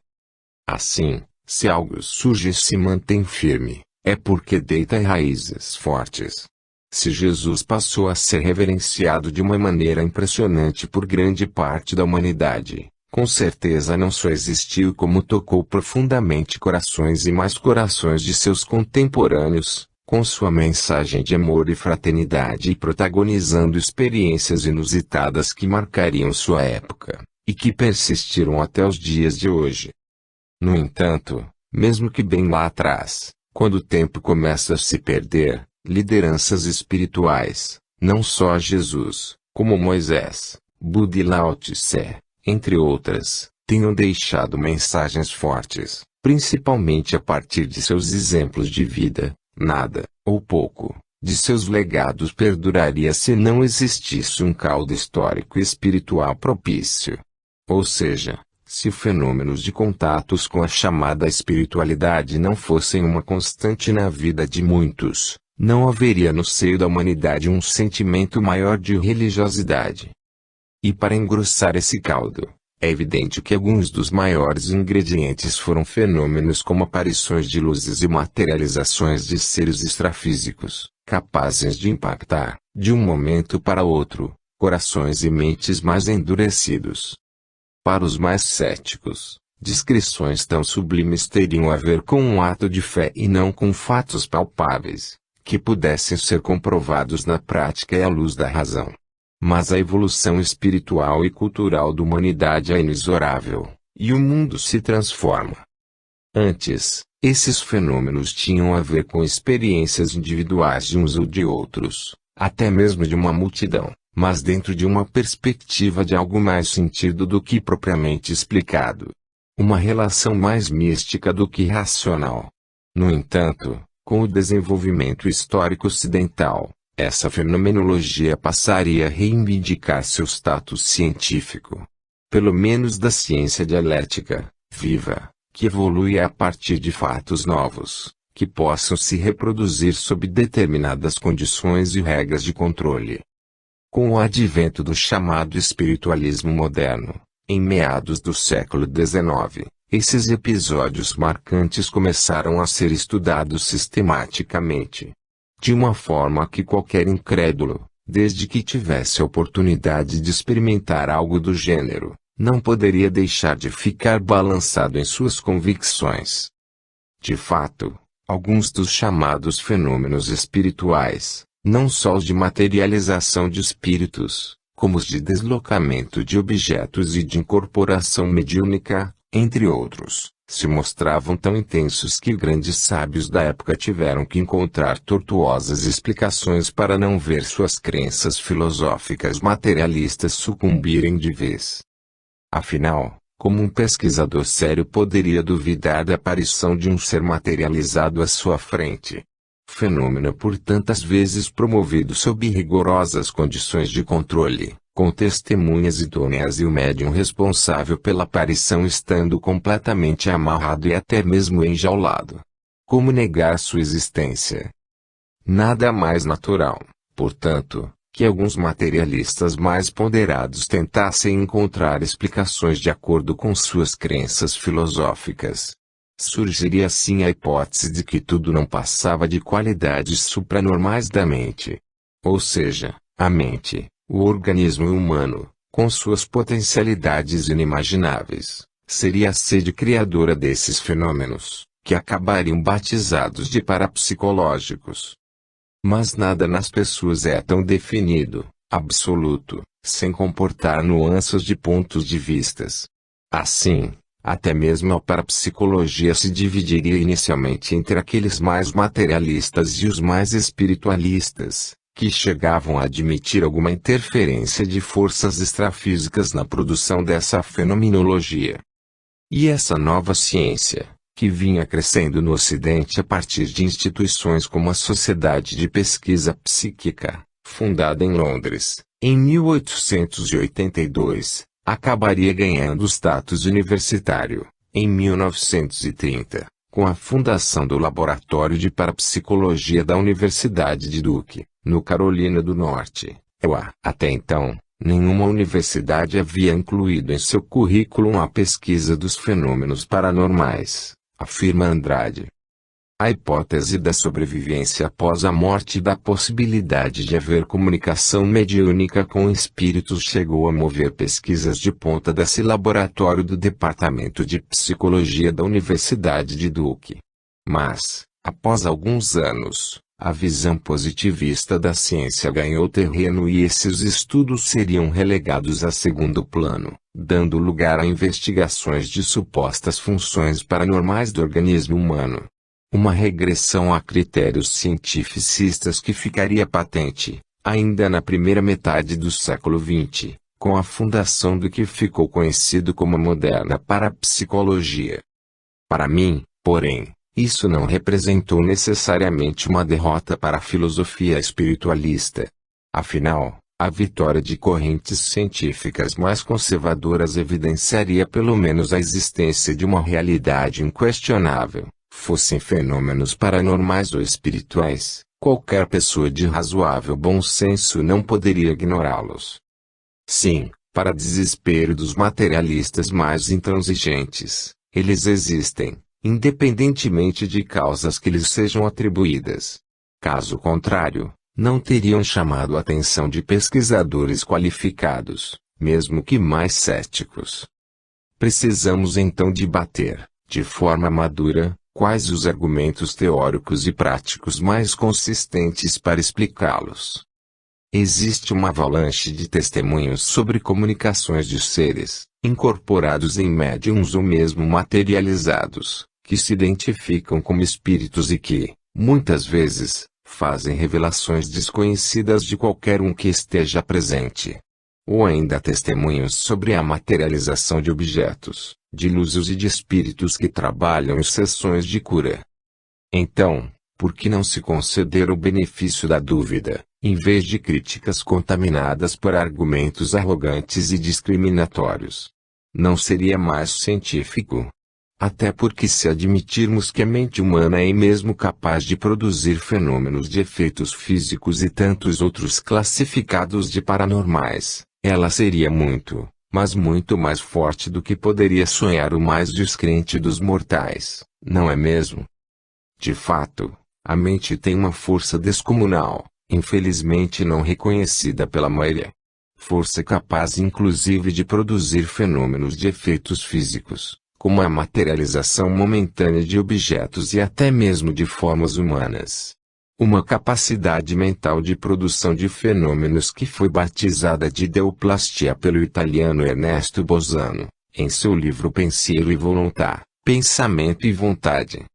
Assim, se algo surge e se mantém firme, é porque deita raízes fortes. Se Jesus passou a ser reverenciado de uma maneira impressionante por grande parte da humanidade, com certeza não só existiu como tocou profundamente corações e mais corações de seus contemporâneos, com sua mensagem de amor e fraternidade e protagonizando experiências inusitadas que marcariam sua época, e que persistiram até os dias de hoje. No entanto, mesmo que bem lá atrás, quando o tempo começa a se perder, lideranças espirituais, não só Jesus, como Moisés, Buda e Lao Tse, entre outras, tenham deixado mensagens fortes, principalmente a partir de seus exemplos de vida, nada, ou pouco, de seus legados perduraria se não existisse um caldo histórico e espiritual propício. Ou seja, Se fenômenos de contatos com a chamada espiritualidade não fossem uma constante na vida de muitos, não haveria no seio da humanidade um sentimento maior de religiosidade. E para engrossar esse caldo, é evidente que alguns dos maiores ingredientes foram fenômenos como aparições de luzes e materializações de seres extrafísicos, capazes de impactar, de um momento para outro, corações e mentes mais endurecidos. Para os mais céticos, descrições tão sublimes teriam a ver com um ato de fé e não com fatos palpáveis, que pudessem ser comprovados na prática e à luz da razão. Mas a evolução espiritual e cultural da humanidade é inexorável, e o mundo se transforma. Antes, esses fenômenos tinham a ver com experiências individuais de uns ou de outros, até mesmo de uma multidão, mas dentro de uma perspectiva de algo mais sentido do que propriamente explicado. Uma relação mais mística do que racional. No entanto, com o desenvolvimento histórico ocidental, essa fenomenologia passaria a reivindicar seu status científico. Pelo menos da ciência dialética, viva, que evolui a partir de fatos novos, que possam se reproduzir sob determinadas condições e regras de controle. Com o advento do chamado espiritualismo moderno, em meados do século XIX, esses episódios marcantes começaram a ser estudados sistematicamente. De uma forma que qualquer incrédulo, desde que tivesse a oportunidade de experimentar algo do gênero, não poderia deixar de ficar balançado em suas convicções. De fato, alguns dos chamados fenômenos espirituais, não só os de materialização de espíritos, como os de deslocamento de objetos e de incorporação mediúnica, entre outros, se mostravam tão intensos que grandes sábios da época tiveram que encontrar tortuosas explicações para não ver suas crenças filosóficas materialistas sucumbirem de vez. Afinal, como um pesquisador sério poderia duvidar da aparição de um ser materializado à sua frente? Fenômeno por tantas vezes promovido sob rigorosas condições de controle, com testemunhas idôneas e o médium responsável pela aparição estando completamente amarrado e até mesmo enjaulado. Como negar sua existência? Nada mais natural, portanto, que alguns materialistas mais ponderados tentassem encontrar explicações de acordo com suas crenças filosóficas. Surgiria assim a hipótese de que tudo não passava de qualidades supranormais da mente. Ou seja, a mente, o organismo humano, com suas potencialidades inimagináveis, seria a sede criadora desses fenômenos, que acabariam batizados de parapsicológicos. Mas nada nas pessoas é tão definido, absoluto, sem comportar nuances de pontos de vistas. Assim, até mesmo a parapsicologia se dividiria inicialmente entre aqueles mais materialistas e os mais espiritualistas, que chegavam a admitir alguma interferência de forças extrafísicas na produção dessa fenomenologia. E essa nova ciência, que vinha crescendo no Ocidente a partir de instituições como a Sociedade de Pesquisa Psíquica, fundada em Londres, em 1882, acabaria ganhando status universitário, em 1930, com a fundação do Laboratório de Parapsicologia da Universidade de Duke, no Carolina do Norte, EUA. Até então, nenhuma universidade havia incluído em seu currículo a pesquisa dos fenômenos paranormais, afirma Andrade. A hipótese da sobrevivência após a morte e da possibilidade de haver comunicação mediúnica com espíritos chegou a mover pesquisas de ponta desse laboratório do Departamento de Psicologia da Universidade de Duke. Mas, após alguns anos, a visão positivista da ciência ganhou terreno e esses estudos seriam relegados a segundo plano, dando lugar a investigações de supostas funções paranormais do organismo humano. Uma regressão a critérios cientificistas que ficaria patente, ainda na primeira metade do século XX, com a fundação do que ficou conhecido como a moderna parapsicologia. Para mim, porém, isso não representou necessariamente uma derrota para a filosofia espiritualista. Afinal, A vitória de correntes científicas mais conservadoras evidenciaria pelo menos a existência de uma realidade inquestionável. Fossem fenômenos paranormais ou espirituais, qualquer pessoa de razoável bom senso não poderia ignorá-los. Sim, para desespero dos materialistas mais intransigentes, eles existem, independentemente de causas que lhes sejam atribuídas. Caso contrário, não teriam chamado a atenção de pesquisadores qualificados, mesmo que mais céticos. Precisamos então debater, de forma madura, quais os argumentos teóricos e práticos mais consistentes para explicá-los. Existe uma avalanche de testemunhos sobre comunicações de seres, incorporados em médiums ou mesmo materializados, que se identificam como espíritos e que, muitas vezes, fazem revelações desconhecidas de qualquer um que esteja presente. Ou ainda testemunhos sobre a materialização de objetos, de luzes e de espíritos que trabalham em sessões de cura. Então, por que não se conceder o benefício da dúvida, em vez de críticas contaminadas por argumentos arrogantes e discriminatórios? Não seria mais científico? Até porque se admitirmos que a mente humana é mesmo capaz de produzir fenômenos de efeitos físicos e tantos outros classificados de paranormais, ela seria muito, mas muito mais forte do que poderia sonhar o mais descrente dos mortais, não é mesmo? De fato, a mente tem uma força descomunal, infelizmente não reconhecida pela maioria. Força capaz inclusive de produzir fenômenos de efeitos físicos, como a materialização momentânea de objetos e até mesmo de formas humanas. Uma capacidade mental de produção de fenômenos que foi batizada de ideoplastia pelo italiano Ernesto Bolzano, em seu livro Pensiero e Volontà, Pensamento e Vontade.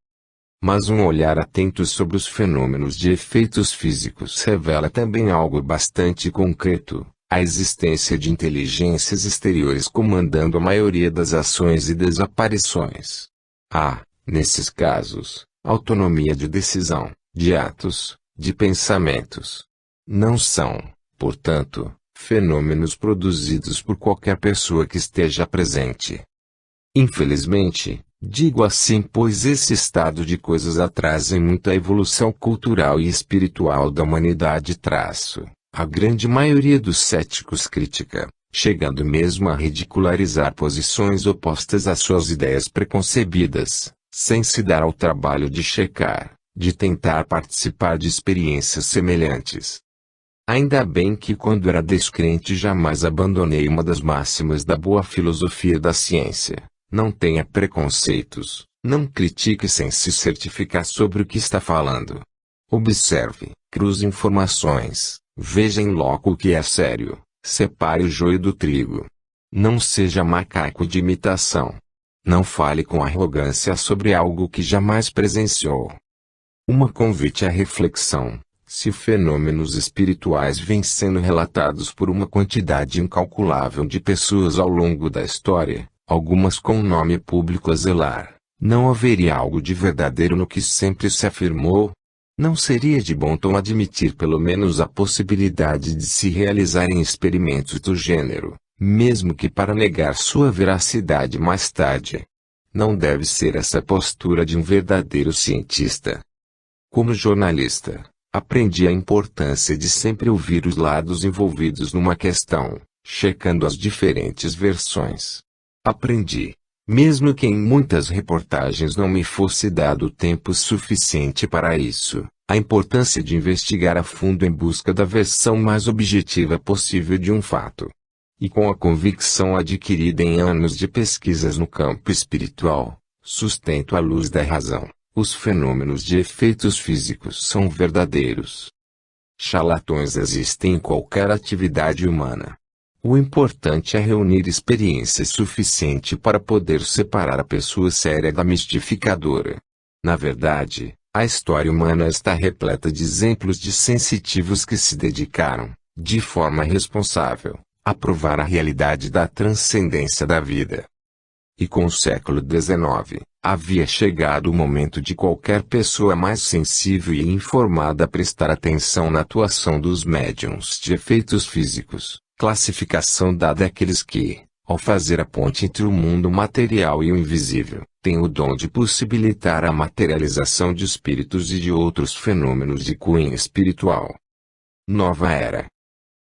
Mas um olhar atento sobre os fenômenos de efeitos físicos revela também algo bastante concreto: a existência de inteligências exteriores comandando a maioria das ações e desaparições. Há, nesses casos, autonomia de decisão, de atos, de pensamentos. Não são, portanto, fenômenos produzidos por qualquer pessoa que esteja presente. Infelizmente, digo assim pois esse estado de coisas atrasa muito a evolução cultural e espiritual da humanidade. A grande maioria dos céticos critica, chegando mesmo a ridicularizar posições opostas às suas ideias preconcebidas, sem se dar ao trabalho de checar, de tentar participar de experiências semelhantes. Ainda bem que quando era descrente jamais abandonei uma das máximas da boa filosofia da ciência: não tenha preconceitos, não critique sem se certificar sobre o que está falando. Observe, cruze informações, veja em loco o que é sério, separe o joio do trigo. Não seja macaco de imitação. Não fale com arrogância sobre algo que jamais presenciou. Uma convite à reflexão: se fenômenos espirituais vêm sendo relatados por uma quantidade incalculável de pessoas ao longo da história, algumas com nome público a zelar, não haveria algo de verdadeiro no que sempre se afirmou? Não seria de bom tom admitir pelo menos a possibilidade de se realizarem experimentos do gênero, mesmo que para negar sua veracidade mais tarde? Não deve ser essa a postura de um verdadeiro cientista. Como jornalista, aprendi a importância de sempre ouvir os lados envolvidos numa questão, checando as diferentes versões. Aprendi, mesmo que em muitas reportagens não me fosse dado tempo suficiente para isso, a importância de investigar a fundo em busca da versão mais objetiva possível de um fato. E com a convicção adquirida em anos de pesquisas no campo espiritual, sustento à luz da razão: os fenômenos de efeitos físicos são verdadeiros. Charlatões existem em qualquer atividade humana. O importante é reunir experiência suficiente para poder separar a pessoa séria da mistificadora. Na verdade, a história humana está repleta de exemplos de sensitivos que se dedicaram, de forma responsável, a provar a realidade da transcendência da vida. E com o século XIX, Havia chegado o momento de qualquer pessoa mais sensível e informada prestar atenção na atuação dos médiuns de efeitos físicos, classificação dada àqueles que, ao fazer a ponte entre o mundo material e o invisível, têm o dom de possibilitar a materialização de espíritos e de outros fenômenos de cunho espiritual. Nova era.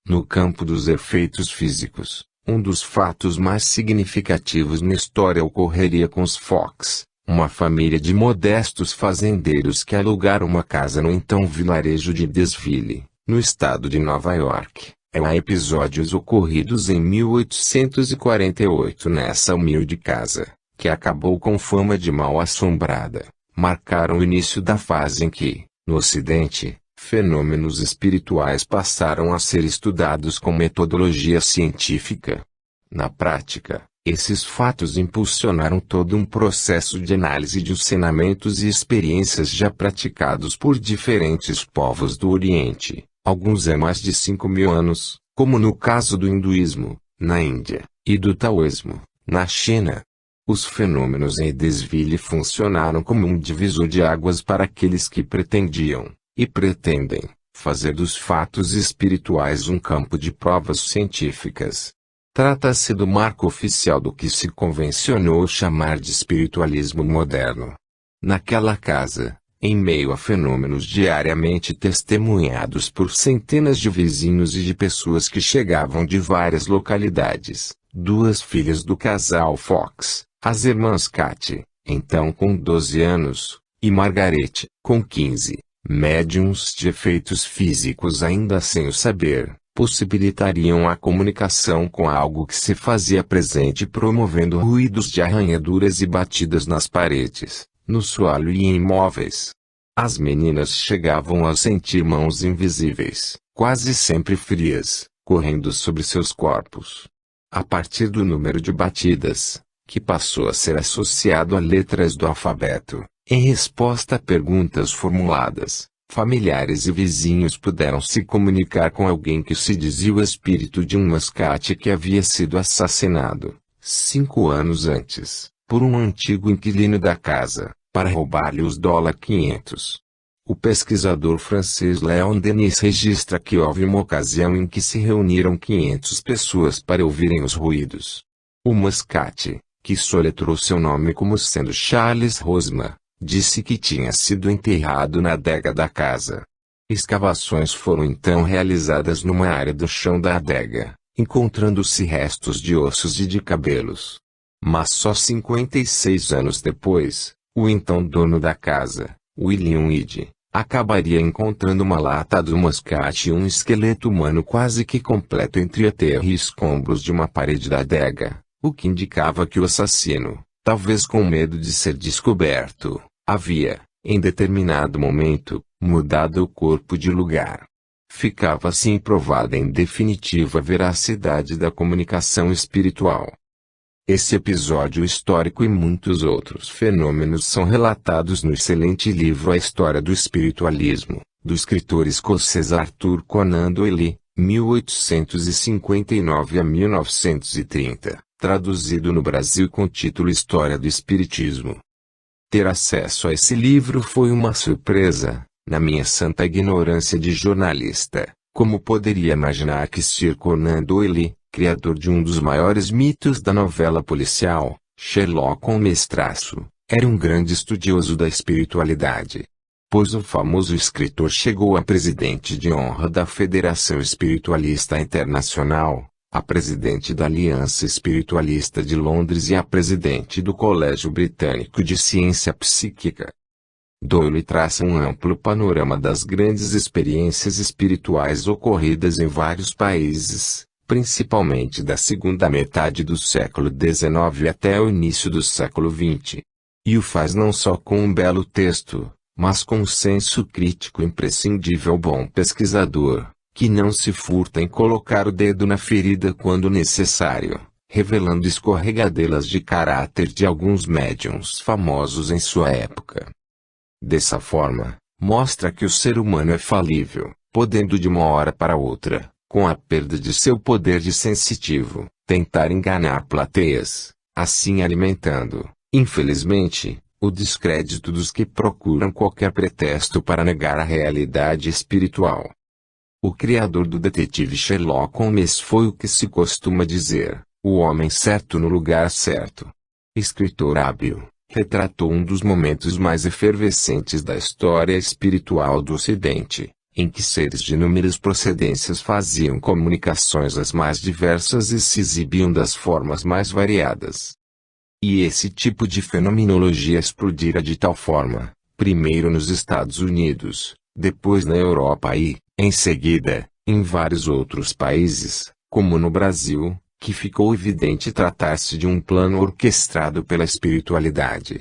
No campo dos efeitos físicos, um dos fatos mais significativos na história ocorreria com os Fox, uma família de modestos fazendeiros que alugaram uma casa no então vilarejo de Desville, no estado de Nova York. Há episódios ocorridos em 1848 nessa humilde casa, que acabou com fama de mal assombrada, marcaram o início da fase em que, no Ocidente, fenômenos espirituais passaram a ser estudados com metodologia científica. Na prática, esses fatos impulsionaram todo um processo de análise de ensinamentos e experiências já praticados por diferentes povos do Oriente, alguns há mais de 5.000 anos, como no caso do hinduísmo, na Índia, e do taoísmo, na China. Os fenômenos em Desville funcionaram como um divisor de águas para aqueles que pretendiam, e pretendem, fazer dos fatos espirituais um campo de provas científicas. Trata-se do marco oficial do que se convencionou chamar de espiritualismo moderno. Naquela casa, em meio a fenômenos diariamente testemunhados por centenas de vizinhos e de pessoas que chegavam de várias localidades, duas filhas do casal Fox, as irmãs Katy, então com 12 anos, e Margaret, com 15, médiuns de efeitos físicos ainda sem o saber, possibilitariam a comunicação com algo que se fazia presente promovendo ruídos de arranhaduras e batidas nas paredes, no solo e em móveis. As meninas chegavam a sentir mãos invisíveis, quase sempre frias, correndo sobre seus corpos. A partir do número de batidas, que passou a ser associado a letras do alfabeto, em resposta a perguntas formuladas, familiares e vizinhos puderam se comunicar com alguém que se dizia o espírito de um mascate que havia sido assassinado, 5 anos antes, por um antigo inquilino da casa, para roubar-lhe os $500. O pesquisador francês Léon Denis registra que houve uma ocasião em que se reuniram 500 pessoas para ouvirem os ruídos. O mascate, que soletrou seu nome como sendo Charles Rosman, disse que tinha sido enterrado na adega da casa. Escavações foram então realizadas numa área do chão da adega, encontrando-se restos de ossos e de cabelos. Mas só 56 anos depois, o então dono da casa, William Weed, acabaria encontrando uma lata do mascate e um esqueleto humano quase que completo entre a terra e escombros de uma parede da adega, o que indicava que o assassino, talvez com medo de ser descoberto, havia, em determinado momento, mudado o corpo de lugar. Ficava assim provada em definitivo a veracidade da comunicação espiritual. Esse episódio histórico e muitos outros fenômenos são relatados no excelente livro A História do Espiritualismo, do escritor escocês Arthur Conan Doyle, 1859 a 1930, traduzido no Brasil com o título História do Espiritismo. Ter acesso a esse livro foi uma surpresa, na minha santa ignorância de jornalista. Como poderia imaginar que Sir Conan Doyle, criador de um dos maiores mitos da novela policial, Sherlock Holmes, era um grande estudioso da espiritualidade? Pois o famoso escritor chegou a presidente de honra da Federação Espiritualista Internacional, a presidente da Aliança Espiritualista de Londres e a presidente do Colégio Britânico de Ciência Psíquica. Doyle traça um amplo panorama das grandes experiências espirituais ocorridas em vários países, principalmente da segunda metade do século XIX até o início do século XX. E o faz não só com um belo texto, mas com um senso crítico imprescindível. Bom pesquisador, que não se furta em colocar o dedo na ferida quando necessário, revelando escorregadelas de caráter de alguns médiuns famosos em sua época. Dessa forma, mostra que o ser humano é falível, podendo de uma hora para outra, com a perda de seu poder de sensitivo, tentar enganar plateias, assim alimentando, infelizmente, o descrédito dos que procuram qualquer pretexto para negar a realidade espiritual. O criador do detetive Sherlock Holmes foi o que se costuma dizer, o homem certo no lugar certo. Escritor hábil, retratou um dos momentos mais efervescentes da história espiritual do Ocidente, em que seres de inúmeras procedências faziam comunicações as mais diversas e se exibiam das formas mais variadas. E esse tipo de fenomenologia explodira de tal forma, primeiro nos Estados Unidos, depois na Europa e, em seguida, em vários outros países, como no Brasil, que ficou evidente tratar-se de um plano orquestrado pela espiritualidade.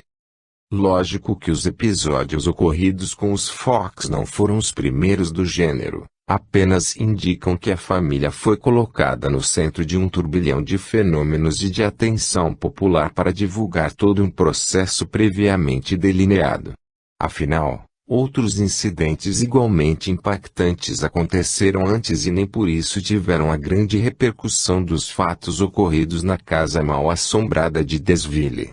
Lógico que os episódios ocorridos com os Fox não foram os primeiros do gênero, apenas indicam que a família foi colocada no centro de um turbilhão de fenômenos e de atenção popular para divulgar todo um processo previamente delineado. Afinal, outros incidentes igualmente impactantes aconteceram antes e nem por isso tiveram a grande repercussão dos fatos ocorridos na casa mal-assombrada de Desville.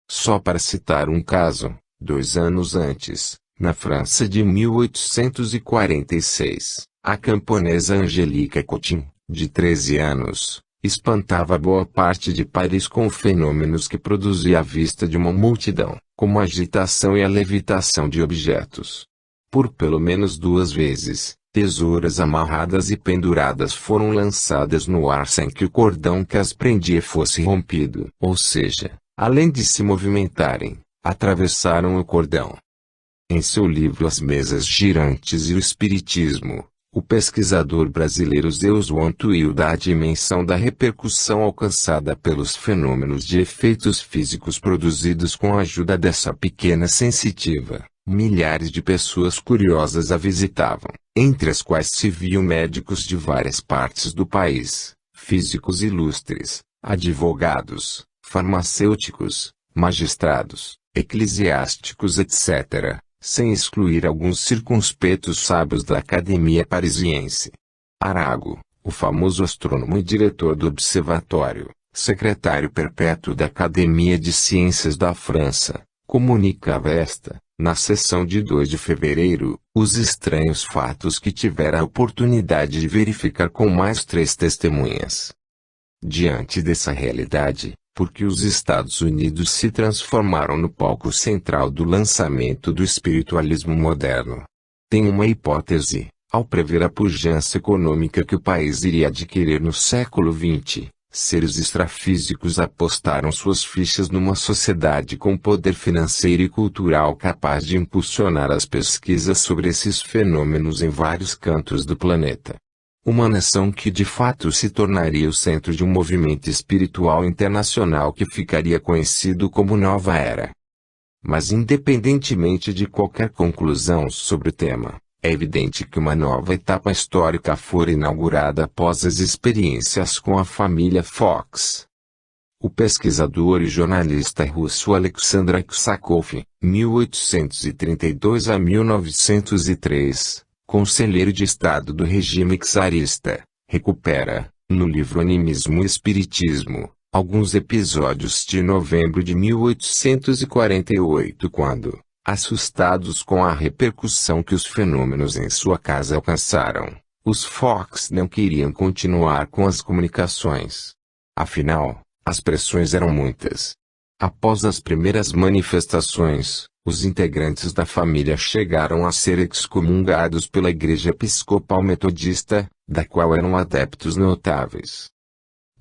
Só para citar um caso, 2 anos antes, na França de 1846, a camponesa Angélica Cotin, de 13 anos, espantava boa parte de Paris com fenômenos que produzia à vista de uma multidão, como a agitação e a levitação de objetos. Por pelo menos 2 vezes, tesouras amarradas e penduradas foram lançadas no ar sem que o cordão que as prendia fosse rompido. Ou seja, além de se movimentarem, atravessaram o cordão. Em seu livro As Mesas Girantes e o Espiritismo, o pesquisador brasileiro Zeus Wantuil dá a dimensão da repercussão alcançada pelos fenômenos de efeitos físicos produzidos com a ajuda dessa pequena sensitiva. Milhares de pessoas curiosas a visitavam, entre as quais se viam médicos de várias partes do país, físicos ilustres, advogados, farmacêuticos, magistrados, eclesiásticos etc., sem excluir alguns circunspectos sábios da Academia Parisiense. Arago, o famoso astrônomo e diretor do Observatório, secretário perpétuo da Academia de Ciências da França, comunicava na sessão de 2 de fevereiro, os estranhos fatos que tivera a oportunidade de verificar com mais 3 testemunhas. Diante dessa realidade, porque os Estados Unidos se transformaram no palco central do lançamento do espiritualismo moderno. Tem uma hipótese, ao prever a pujança econômica que o país iria adquirir no século XX, seres extrafísicos apostaram suas fichas numa sociedade com poder financeiro e cultural capaz de impulsionar as pesquisas sobre esses fenômenos em vários cantos do planeta. Uma nação que de fato se tornaria o centro de um movimento espiritual internacional que ficaria conhecido como Nova Era. Mas independentemente de qualquer conclusão sobre o tema, é evidente que uma nova etapa histórica fora inaugurada após as experiências com a família Fox. O pesquisador e jornalista russo Alexander Aksakov, 1832 a 1903, conselheiro de Estado do regime czarista, recupera, no livro Animismo e Espiritismo, alguns episódios de novembro de 1848 quando, assustados com a repercussão que os fenômenos em sua casa alcançaram, os Fox não queriam continuar com as comunicações. Afinal, as pressões eram muitas. Após as primeiras manifestações, os integrantes da família chegaram a ser excomungados pela Igreja Episcopal Metodista, da qual eram adeptos notáveis.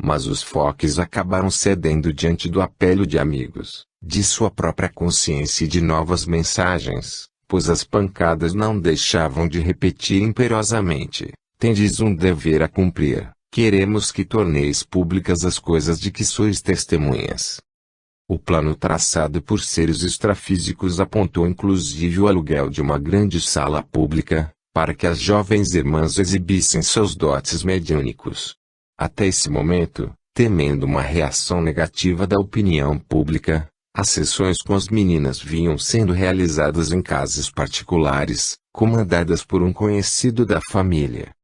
Mas os Fox acabaram cedendo diante do apelo de amigos, de sua própria consciência e de novas mensagens, pois as pancadas não deixavam de repetir imperiosamente: tendes um dever a cumprir, queremos que torneis públicas as coisas de que sois testemunhas. O plano traçado por seres extrafísicos apontou inclusive o aluguel de uma grande sala pública, para que as jovens irmãs exibissem seus dotes mediúnicos. Até esse momento, temendo uma reação negativa da opinião pública, as sessões com as meninas vinham sendo realizadas em casas particulares, comandadas por um conhecido da família.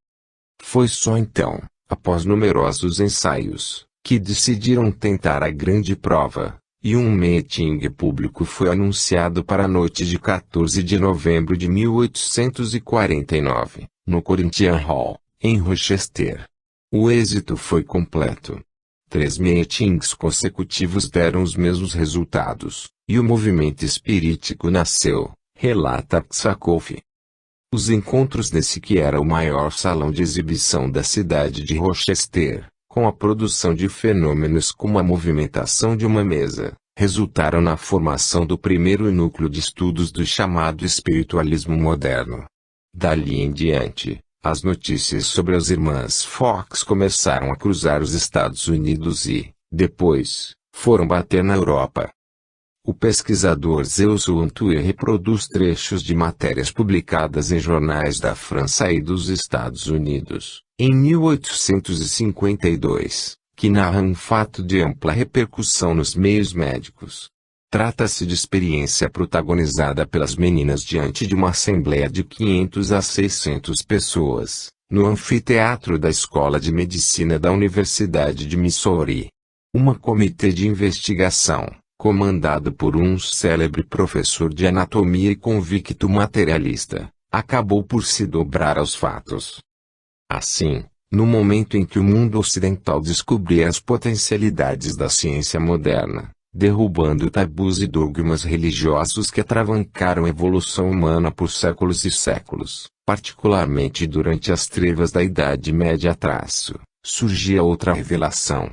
Foi só então, após numerosos ensaios, que decidiram tentar a grande prova, e um meeting público foi anunciado para a noite de 14 de novembro de 1849, no Corinthian Hall, em Rochester. O êxito foi completo. 3 meetings consecutivos deram os mesmos resultados, e o movimento espirítico nasceu, relata Aksakoff. Os encontros nesse que era o maior salão de exibição da cidade de Rochester, com a produção de fenômenos como a movimentação de uma mesa, resultaram na formação do primeiro núcleo de estudos do chamado espiritualismo moderno. Dali em diante, as notícias sobre as irmãs Fox começaram a cruzar os Estados Unidos e, depois, foram bater na Europa. O pesquisador Zeus Antuer reproduz trechos de matérias publicadas em jornais da França e dos Estados Unidos, em 1852, que narram um fato de ampla repercussão nos meios médicos. Trata-se de experiência protagonizada pelas meninas diante de uma assembleia de 500 a 600 pessoas, no anfiteatro da Escola de Medicina da Universidade de Missouri. Uma comitê de investigação, comandado por um célebre professor de anatomia e convicto materialista, acabou por se dobrar aos fatos. Assim, no momento em que o mundo ocidental descobria as potencialidades da ciência moderna, derrubando tabus e dogmas religiosos que atravancaram a evolução humana por séculos e séculos, particularmente durante as trevas da Idade Média surgia outra revelação.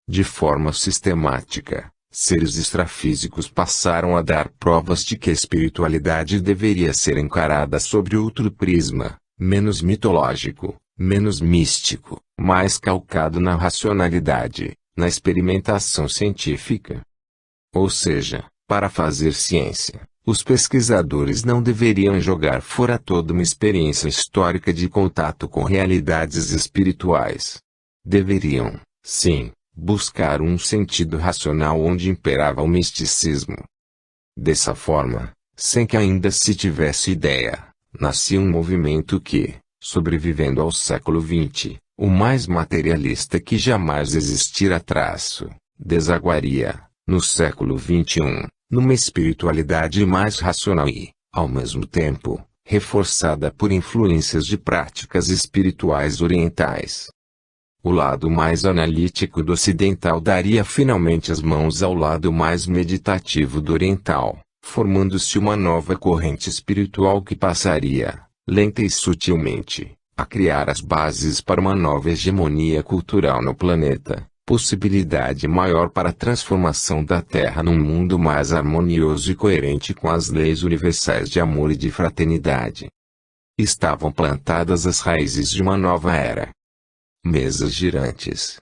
De forma sistemática, seres extrafísicos passaram a dar provas de que a espiritualidade deveria ser encarada sobre outro prisma, menos mitológico, menos místico, mais calcado na racionalidade, na experimentação científica. Ou seja, para fazer ciência, os pesquisadores não deveriam jogar fora toda uma experiência histórica de contato com realidades espirituais. Deveriam, sim, buscar um sentido racional onde imperava o misticismo. Dessa forma, sem que ainda se tivesse ideia, nascia um movimento que, sobrevivendo ao século XX, o mais materialista que jamais existira desaguaria, no século XXI, numa espiritualidade mais racional e, ao mesmo tempo, reforçada por influências de práticas espirituais orientais. O lado mais analítico do ocidental daria finalmente as mãos ao lado mais meditativo do oriental, formando-se uma nova corrente espiritual que passaria, lenta e sutilmente, a criar as bases para uma nova hegemonia cultural no planeta, possibilidade maior para a transformação da Terra num mundo mais harmonioso e coerente com as leis universais de amor e de fraternidade. Estavam plantadas as raízes de uma nova era. Mesas girantes.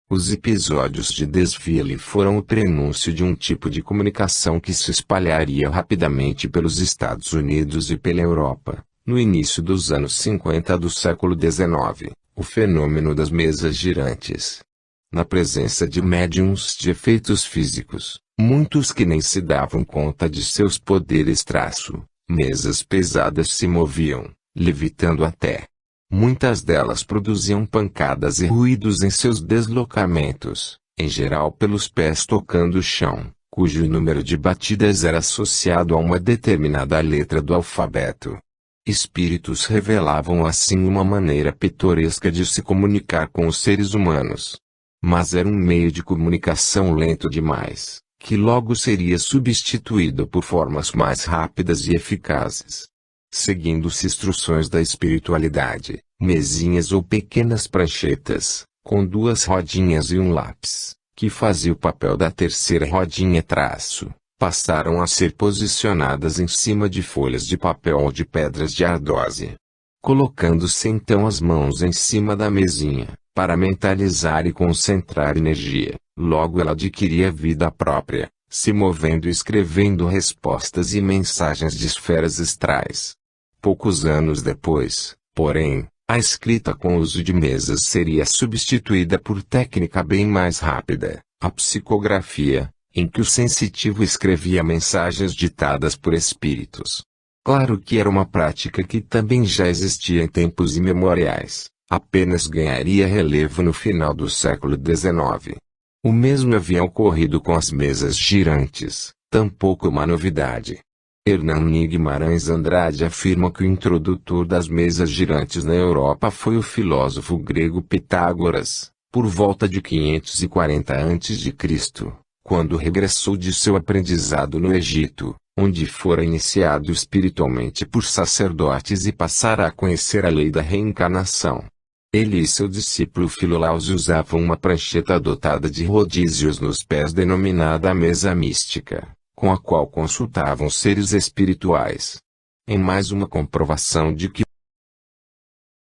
Os episódios de desfile foram o prenúncio de um tipo de comunicação que se espalharia rapidamente pelos Estados Unidos e pela Europa, no início dos anos 50 do século XIX, o fenômeno das mesas girantes. Na presença de médiums de efeitos físicos, muitos que nem se davam conta de seus poderes mesas pesadas se moviam, levitando até. Muitas delas produziam pancadas e ruídos em seus deslocamentos, em geral pelos pés tocando o chão, cujo número de batidas era associado a uma determinada letra do alfabeto. Espíritos revelavam assim uma maneira pitoresca de se comunicar com os seres humanos. Mas era um meio de comunicação lento demais, que logo seria substituído por formas mais rápidas e eficazes. Seguindo-se instruções da espiritualidade, mesinhas ou pequenas pranchetas, com 2 rodinhas e um lápis, que fazia o papel da terceira rodinha passaram a ser posicionadas em cima de folhas de papel ou de pedras de ardósia. Colocando-se então as mãos em cima da mesinha, para mentalizar e concentrar energia, logo ela adquiria vida própria, se movendo e escrevendo respostas e mensagens de esferas astrais. Poucos anos depois, porém, a escrita com uso de mesas seria substituída por técnica bem mais rápida, a psicografia, em que o sensitivo escrevia mensagens ditadas por espíritos. Claro que era uma prática que também já existia em tempos imemoriais, apenas ganharia relevo no final do século XIX. O mesmo havia ocorrido com as mesas girantes, tampouco uma novidade. Hernani Guimarães Andrade afirma que o introdutor das mesas girantes na Europa foi o filósofo grego Pitágoras, por volta de 540 a.C., quando regressou de seu aprendizado no Egito, onde fora iniciado espiritualmente por sacerdotes e passara a conhecer a lei da reencarnação. Ele e seu discípulo Filolaus usavam uma prancheta dotada de rodízios nos pés denominada a mesa mística, com a qual consultavam seres espirituais. Em mais uma comprovação de que